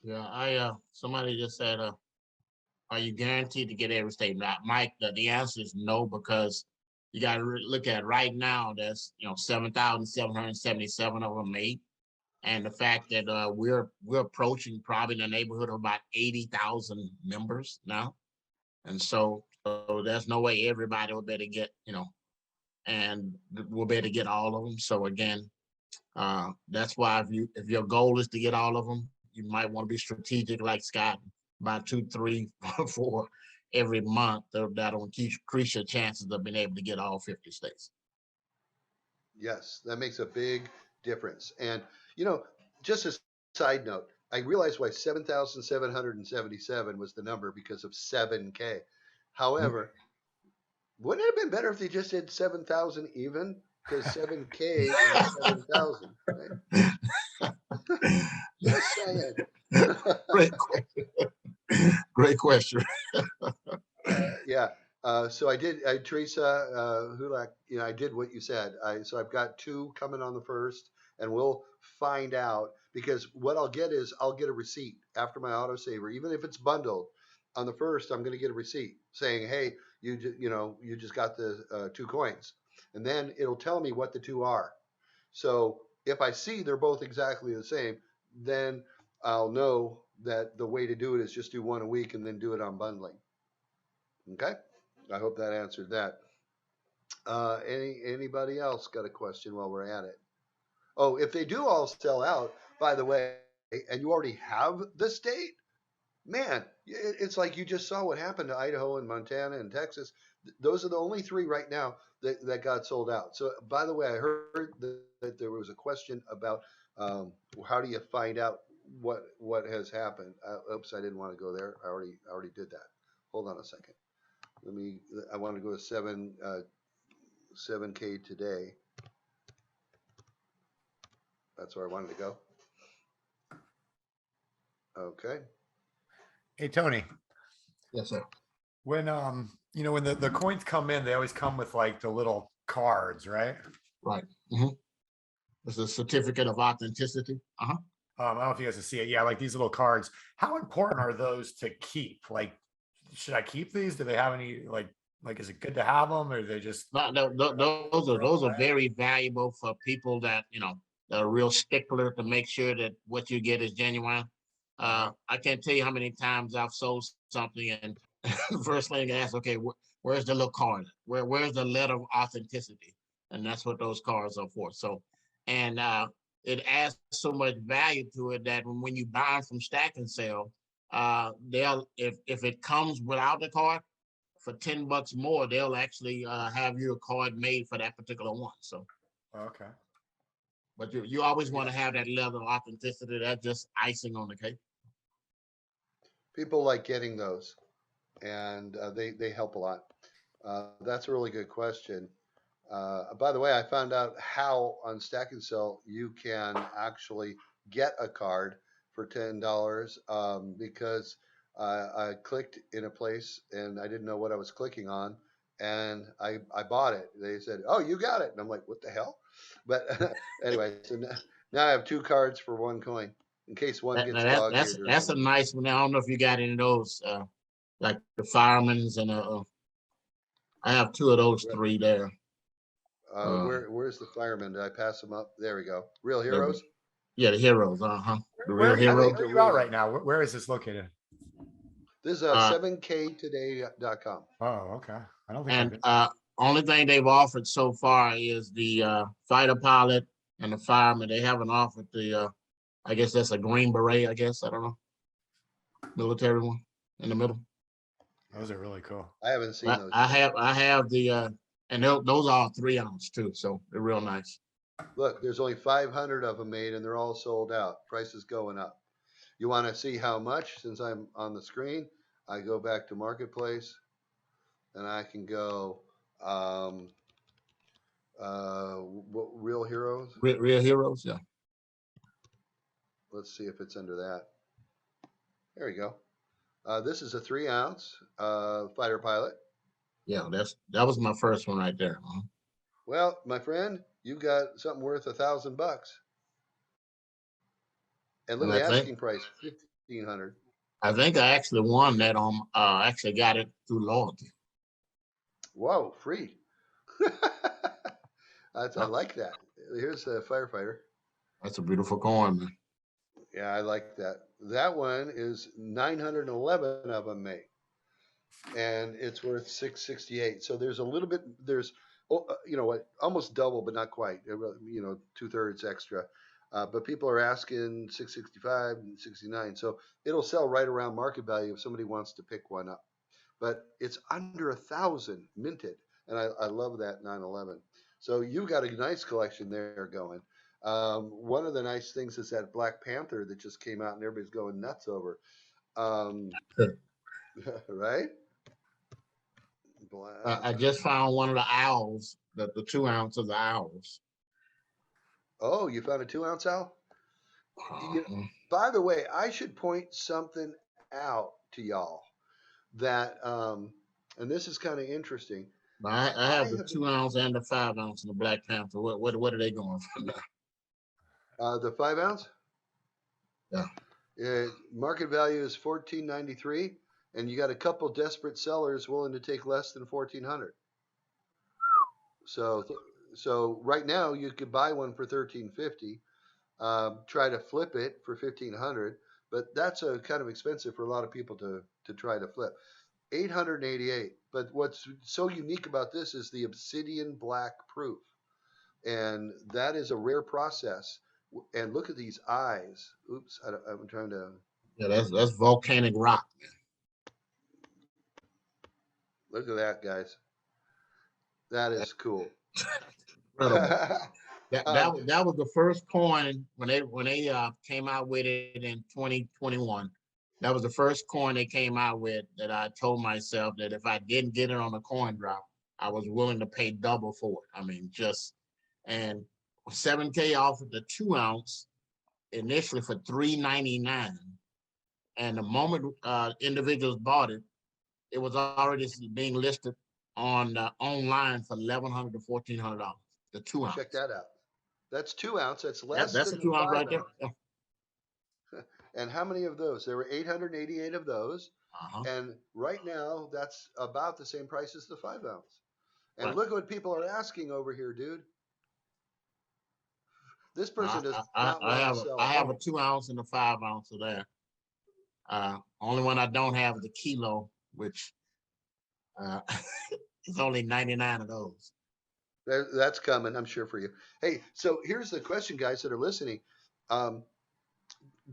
yeah, somebody just said, are you guaranteed to get every state? Now, Mike, the answer is no, because you got to look at right now. There's 7,777 of them made, and the fact that we're approaching probably in the neighborhood of about 80,000 members now, and so there's no way everybody will be able to get and we'll be able to get all of them. So again, that's why if your goal is to get all of them, you might want to be strategic, like Scott, about 2, 3, 4 every month. That'll increase your chances of being able to get all 50 states. Yes, that makes a big difference. And, just a side note, I realized why 7,777 was the number, because of 7K. However, wouldn't it have been better if they just did 7,000 even? Because 7K is 7,000, right? Just saying. Great question. Yeah. So I did. Teresa Hulak, I did what you said. So I've got 2 coming on the 1st, and we'll find out, because what I'll get is I'll get a receipt after my autosaver, even if it's bundled. On the 1st, I'm going to get a receipt saying, "Hey, you just got the 2 coins," and then it'll tell me what the 2 are. So if I see they're both exactly the same, then I'll know that the way to do it is just do 1 a week and then do it on bundling. Okay, I hope that answered that. Anybody else got a question while we're at it? Oh, if they do all sell out, by the way, and you already have the state, man, it's like you just saw what happened to Idaho and Montana and Texas. Those are the only 3 right now that got sold out. So, by the way, I heard that there was a question about how do you find out what has happened. Oops, I didn't want to go there. I already did that. Hold on a second. I want to go to 7K today. That's where I wanted to go. Okay. Hey, Tony. Yes, sir. When when the coins come in, they always come with like the little cards, right? Right. Mm-hmm. It's a certificate of authenticity. Uh-huh. I don't know if you guys can see it. Yeah, like these little cards. How important are those to keep? Like, should I keep these? Do they have any like Like, is it good to have them, or they just? Those are very valuable for people that, that are real stickler to make sure that what you get is genuine. I can't tell you how many times I've sold something and the first thing they ask, okay, where's the little card? Where's the letter of authenticity? And that's what those cards are for. So, and it adds so much value to it that when you buy them from Stack and Sell, they'll if it comes without the card for $10 more, they'll actually have you a card made for that particular one. So, Okay. but you always want to have that level of authenticity. That's just icing on the cake. People like getting those, and they help a lot. That's a really good question. By the way, I found out how on Stack and Sell you can actually get a card for $10 because I clicked in a place and I didn't know what I was clicking on, and I bought it. They said, "Oh, you got it," and I'm like, "What the hell?" But anyway, so now I have two cards for one coin in case one gets dog eared or That's a something. nice one. I don't know if you got any of those, like the firemen's, and I have two of those three there. Where's the fireman? Did I pass them up? There we go. Real The, heroes. yeah, the heroes. The Where real are you, heroes. where are you at right now? Where is this located? This is 7ktoday.com. Oh, okay. I don't think I've And been. only thing they've offered so far is the fighter pilot and the fireman. They haven't offered the I guess that's a Green Beret, I guess. I don't know. Military one in the middle. Those are really cool. I haven't seen those. I have the and those are 3-ounce too, so they're real nice. Look, there's only 500 of them made, and they're all sold out. Price is going up. You want to see how much? Since I'm on the screen, I go back to Marketplace, and I can go Real Heroes. Real heroes, yeah. Let's see if it's under that. There we go. This is a 3-ounce fighter pilot. Yeah, that was my first one right there. Well, my friend, you got something worth $1,000. And look And at the asking price, 1,500. I think I actually won that on. Actually got it through loyalty. Whoa, free. I like that. Here's a firefighter. That's a beautiful coin, man. Yeah, I like that. That one is 911 of them made, and it's worth 668. So there's a little bit. There's what, almost double, but not quite. 2/3 extra. But people are asking 665 and 69. So it'll sell right around market value if somebody wants to pick one up. But it's under 1,000 minted, and I love that 911. So you've got a nice collection there going. One of the nice things is that Black Panther that just came out and everybody's going nuts over. Right? I just found one of the owls, the 2-ounce of the owls. Oh, you found a 2-ounce owl? By the way, I should point something out to y'all that, and this is kind of interesting. I have the 2-ounce and the 5-ounce in the Black Panther. What are they going for now? The 5-ounce? Yeah. Market value is $1,493, and you got a couple desperate sellers willing to take less than $1,400. So right now you could buy one for $1,350. Try to flip it for $1,500, but that's kind of expensive for a lot of people to try to flip. $888. But what's so unique about this is the obsidian black proof, and that is a rare process. And look at these eyes. Oops, I'm trying to. Yeah, that's volcanic rock. Look at that, guys. That is cool. That was the first coin when they came out with it in 2021. That was the first coin they came out with that I told myself that if I didn't get it on the coin drop, I was willing to pay double for it. I mean, and 7K offered the 2-ounce initially for $399, and the moment individuals bought it, it was already being listed on online for $1,100 to $1,400. The 2-ounce. Check that out. That's 2-ounce. That's less That's than a 2-ounce right there. Yeah. And how many of those? There were 888 of those. Uh-huh. And right now, that's about the same price as the 5 ounce. And Well, look what people are asking over here, dude. This I, person does I, not I want to have a, sell I a have a home. 2 ounce and a 5 ounce of that. Only one I don't have is the kilo, which uh, is only 99 of those. That's coming, I'm sure, for you. Hey, so here's the question, guys that are listening. Um,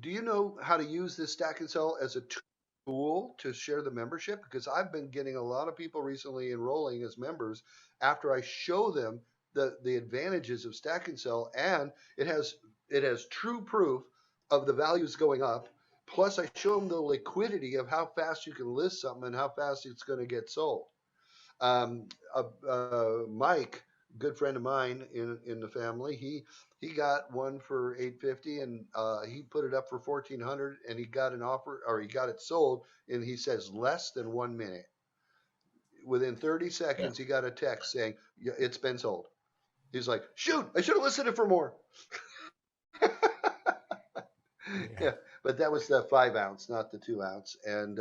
do you know how to use this stack and sell as a tool to share the membership? Because I've been getting a lot of people recently enrolling as members after I show them the advantages of stack and sell, and it has true proof of the values going up. Plus, I show them the liquidity of how fast you can list something and how fast it's going to get sold. Um, Mike, good friend of mine in the family, he got one for 850, and he put it up for 1400, and he got an offer, or he got it sold, and he says less than 1 minute. Within 30 Yeah. seconds, he got a text saying, "Yeah, it's been sold." He's like, shoot, I should have listed it for more. Yeah. Yeah, but that was the 5 ounce, not the 2 ounce. And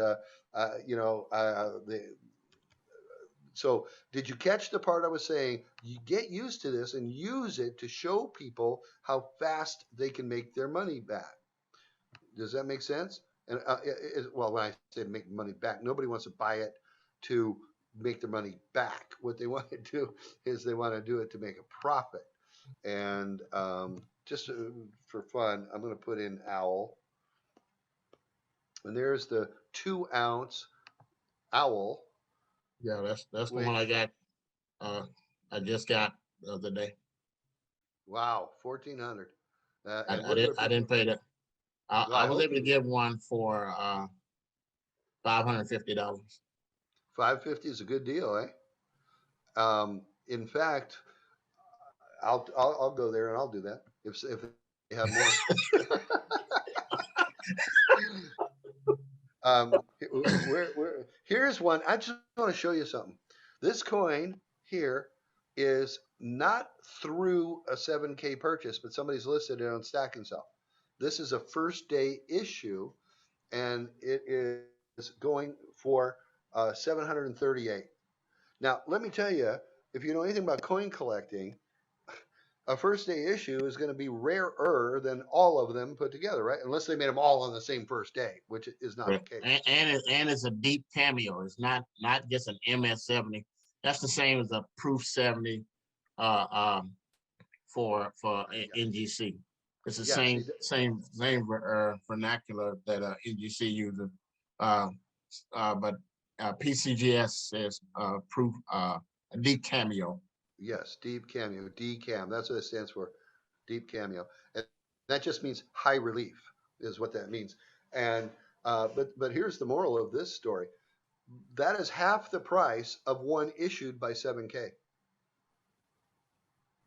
so did you catch the part I was saying? You get used to this and use it to show people how fast they can make their money back. Does that make sense? And well, when I say make money back, nobody wants to buy it to make their money back. What they want to do is they want to do it to make a profit. And just for fun, I'm going to put in owl. And there's the 2 ounce owl, Yeah, that's the one I which, got. Uh, I just got the other day. wow, 1400. I, And I what didn't are I people? didn't pay that. Well, I I was hope able to you. get one for $550. 550 is a good deal, eh? In fact, I'll go there and I'll do that if they have more. Here's one. I just want to show you something. This coin here is not through a 7K purchase, but somebody's listed it on Stack and Sell. This is a first day issue, and it is going for 738. Now, let me tell you, if you know anything about coin collecting, a first day issue is going to be rarer than all of them put together, right? Unless they made them all on the same first day, which is not the Right. case. And it's a deep cameo. It's not just an MS-70. That's the same as a Proof 70 uh, um, for Yeah. NGC. It's the Yeah. See, same vernacular that NGC uses. Uh, but PCGS says Proof a deep cameo. yes, deep cameo, DCAM. That's what it stands for, deep cameo, and that just means high relief is what that means. And but here's the moral of this story: that is half the price of one issued by 7K.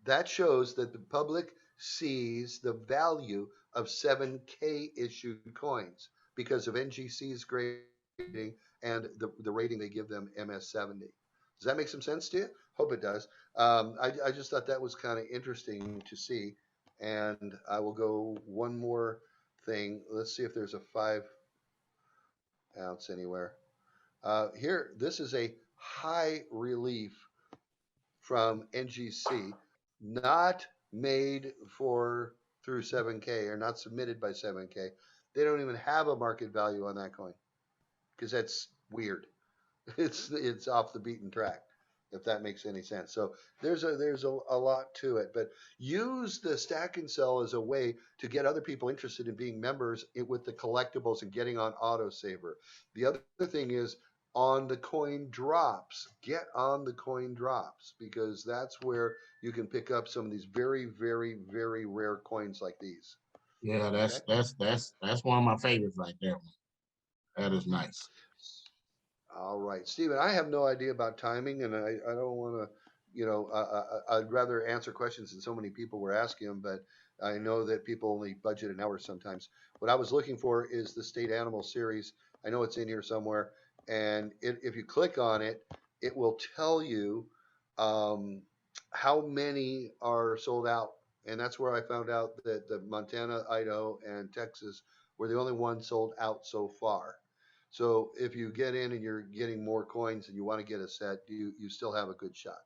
That shows that the public sees the value of 7K issued coins because of NGC's grading and the rating they give them, MS-70. Does that make some sense to you? Hope it does. I just thought that was kind of interesting to see. And I will go one more thing. Let's see if there's a 5 ounce anywhere. Here, this is a high relief from NGC, not made for through 7K or not submitted by 7K. They don't even have a market value on that coin because that's weird. It's off the beaten track, if that makes any sense. So there's a lot to it, but use the stack and sell as a way to get other people interested in being members with the collectibles and getting on autosaver. The other thing is on the coin drops. Get on the coin drops because that's where you can pick up some of these very, very, very rare coins like these. Yeah, Okay. that's one of my favorites right there. That is nice. All right, Stephen, I have no idea about timing, and I don't want to, I'd rather answer questions than so many people were asking them, but I know that people only budget an hour sometimes. What I was looking for is the state animal series. I know it's in here somewhere, and if you click on it, it will tell you um, how many are sold out. And that's where I found out that the Montana, Idaho, and Texas were the only ones sold out so far. So if you get in and you're getting more coins and you want to get a set, you still have a good shot.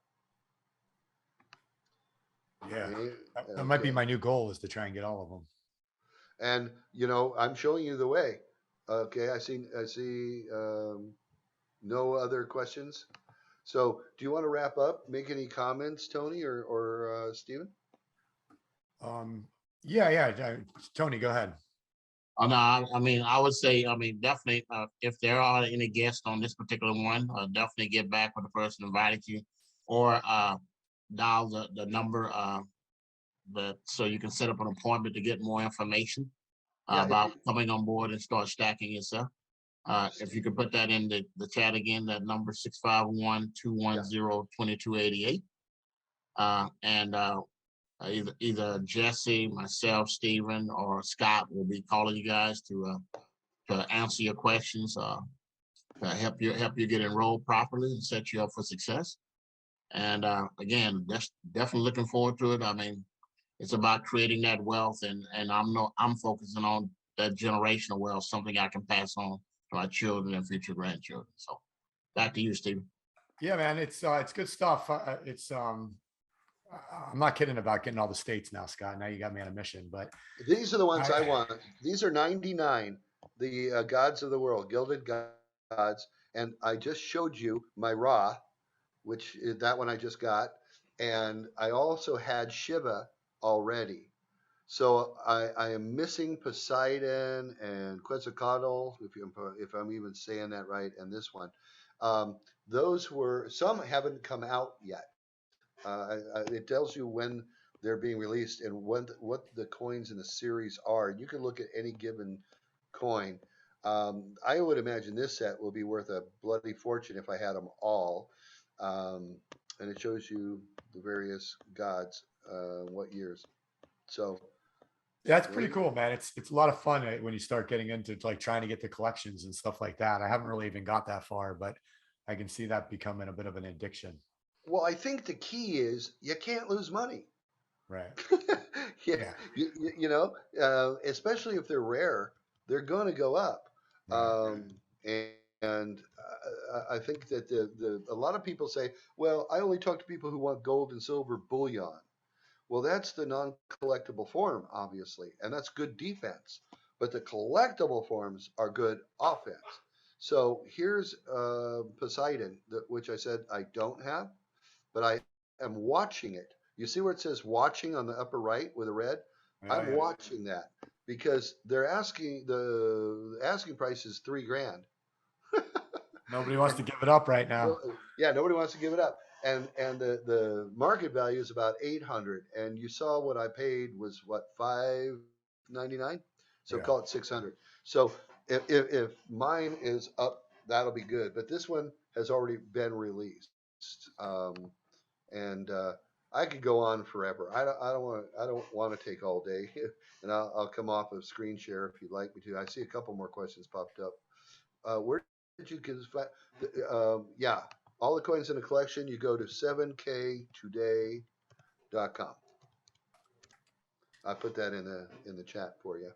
Yeah, Okay. that might be Okay. my new goal, is to try and get all of them. And I'm showing you the way. Okay. I see no other questions. So do you want to wrap up? Make any comments, Tony or Stephen? Yeah. Tony, go ahead. Oh, no, I mean, I would say, I mean, definitely, if there are any guests on this particular one, definitely get back with the person who invited you, or dial the number, but so you can set up an appointment to get more information Yeah. about coming on board and start stacking yourself. If you could put that in the chat again, that number 651-210-2288. And either Jesse, myself, Stephen, or Scott will be calling you guys to answer your questions, to help you get enrolled properly and set you up for success. And again, that's definitely looking forward to it. I mean, it's about creating that wealth, and I'm focusing on that generational wealth, something I can pass on to my children and future grandchildren. So back to you, Stephen. Yeah, man, it's good stuff. I'm not kidding about getting all the states now, Scott. Now you got me on a mission, but These are the ones I I want. These are 99, the gods of the world, gilded gods. And I just showed you my Ra, which is that one I just got. And I also had Shiva already. So I am missing Poseidon and Quetzalcoatl, if I'm even saying that right, and this one. Those were some haven't come out yet. It tells you when they're being released and what the coins in the series are. You can look at any given coin. I would imagine this set will be worth a bloody fortune if I had them all. Um, and it shows you the various gods, what years. So That's there pretty you cool, go. man. It's a lot of fun when you start getting into like trying to get the collections and stuff like that. I haven't really even got that far, but I can see that becoming a bit of an addiction. Well, I think the key is you can't lose money. Right. Yeah, Yeah. especially if they're rare, they're going to go up. Right. And I think that a lot of people say, well, I only talk to people who want gold and silver bullion. Well, that's the non-collectible form, obviously, and that's good defense. But the collectible forms are good offense. So here's Poseidon, which I said I don't have, but I am watching it. You see where it says watching on the upper right with a red? Oh I'm yeah. watching that because the asking price is $3,000. Nobody wants to give it up right now. No, yeah, nobody wants to give it up. And the market value is about 800. And you saw what I paid was what, 599? So Yeah. call it 600. So if mine is up, that'll be good. But this one has already been released. Um, and I could go on forever. I don't want to take all day, and I'll come off of screen share if you'd like me to. I see a couple more questions popped up. Where did you get? Yeah, all the coins in the collection. You go to 7ktoday.com. I put that in the chat for you.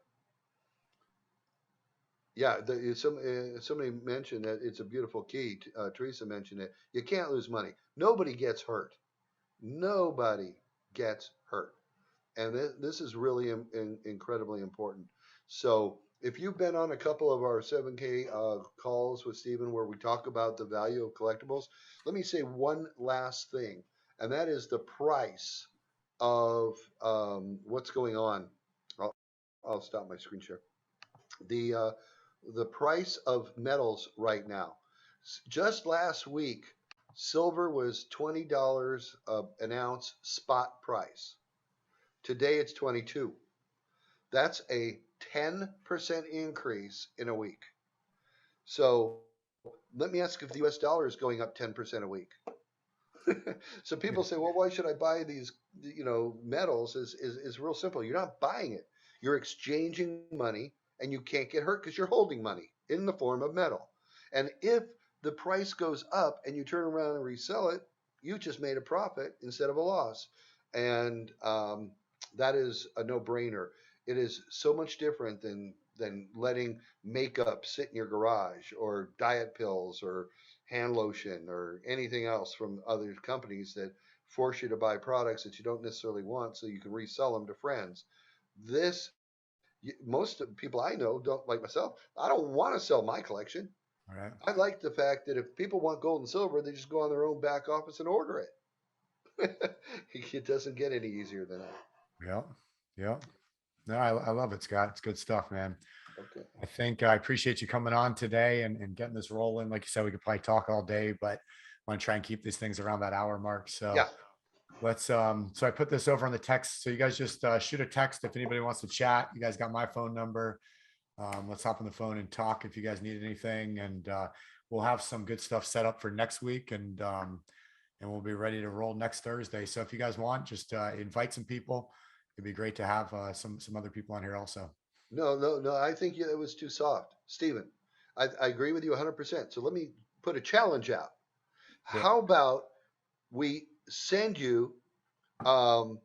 Yeah, somebody mentioned that it's a beautiful key. Teresa mentioned it. You can't lose money. Nobody gets hurt. Nobody gets hurt. And this is really incredibly important. So if you've been on a couple of our 7K calls with Stephen where we talk about the value of collectibles, let me say one last thing, and that is the price of what's going on. I'll stop my screen share. The price of metals right now. Just last week, silver was $20 an ounce spot price. Today it's 22. That's a 10% increase in a week. So let me ask if the US dollar is going up 10% a week. So people say, well, why should I buy these, metals? Is real simple. You're not buying it. You're exchanging money and you can't get hurt because you're holding money in the form of metal. And if the price goes up and you turn around and resell it, you just made a profit instead of a loss. And that is a no-brainer. It is so much different than than letting makeup sit in your garage, or diet pills, or hand lotion, or anything else from other companies that force you to buy products that you don't necessarily want so you can resell them to friends. This, most of the people I know don't, like myself. I don't want to sell my collection. All right. I like the fact that if people want gold and silver, they just go on their own back office and order it. It doesn't get any easier than that. Yeah. Yeah. No, I love it, Scott. It's good stuff, man. Okay. I think I appreciate you coming on today and getting this rolling. Like you said, we could probably talk all day, but I want to try and keep these things around that hour mark. So Yeah. let's, so I put this over on the text. So you guys just shoot a text if anybody wants to chat. You guys got my phone number. Let's hop on the phone and talk if you guys need anything. And we'll have some good stuff set up for next week. And we'll be ready to roll next Thursday. So if you guys want, just invite some people. It'd be great to have some other people on here also. No. I think it was too soft, Stephen. I agree with you 100%. So let me put a challenge out. Yeah. How about we send you a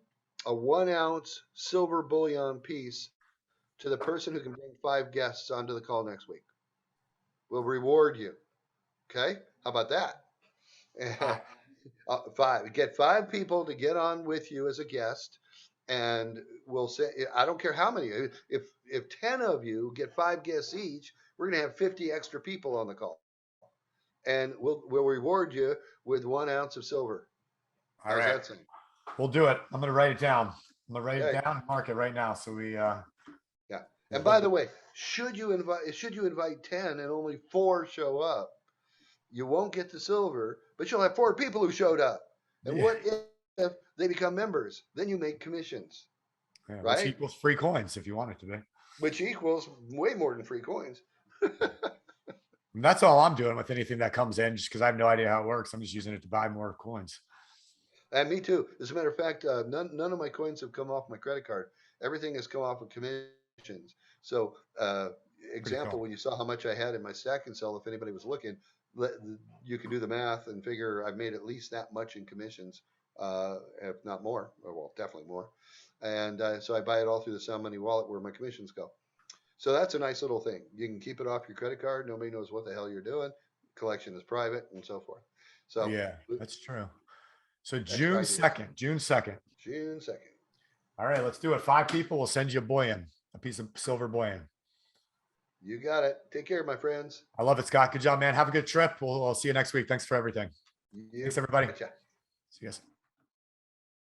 1 ounce silver bullion piece to the person who can bring 5 guests onto the call next week? We'll reward you. Okay? How about that? 5. Get 5 people to get on with you as a guest, and we'll say, I don't care how many. If 10 of you get 5 guests each, we're going to have 50 extra people on the call, and we'll reward you with 1 ounce of silver. All How's right. that sound? We'll do it. I'm going to write it down. I'm going to write Okay. it down and mark it right now. So we, Yeah. And by the way, should you invite 10 and only 4 show up, you won't get the silver, but you'll have 4 people who showed up. And Yeah. what if they become members? Then you make commissions, Yeah, right? which equals free coins if you want it to be. Which equals way more than free coins. And that's all I'm doing with anything that comes in, just because I have no idea how it works. I'm just using it to buy more coins. And me too. As a matter of fact, none of my coins have come off my credit card. Everything has come off of commissions. So, example, cool. when you saw how much I had in my stack and sell, if anybody was looking, you can do the math and figure I've made at least that much in commissions, if not more. Well, definitely more. And so I buy it all through the Sound Money wallet where my commissions go. So that's a nice little thing. You can keep it off your credit card. Nobody knows what the hell you're doing. Collection is private and so forth. So Yeah, that's true. So Next June Friday. 2nd, June 2nd. June 2nd. All right, let's do it. 5 people. We'll send you a bullion, a piece of silver bullion. You got it. Take care, my friends. I love it, Scott. Good job, man. Have a good trip. We'll see you next week. Thanks for everything. Thanks, everybody. Gotcha. See you guys.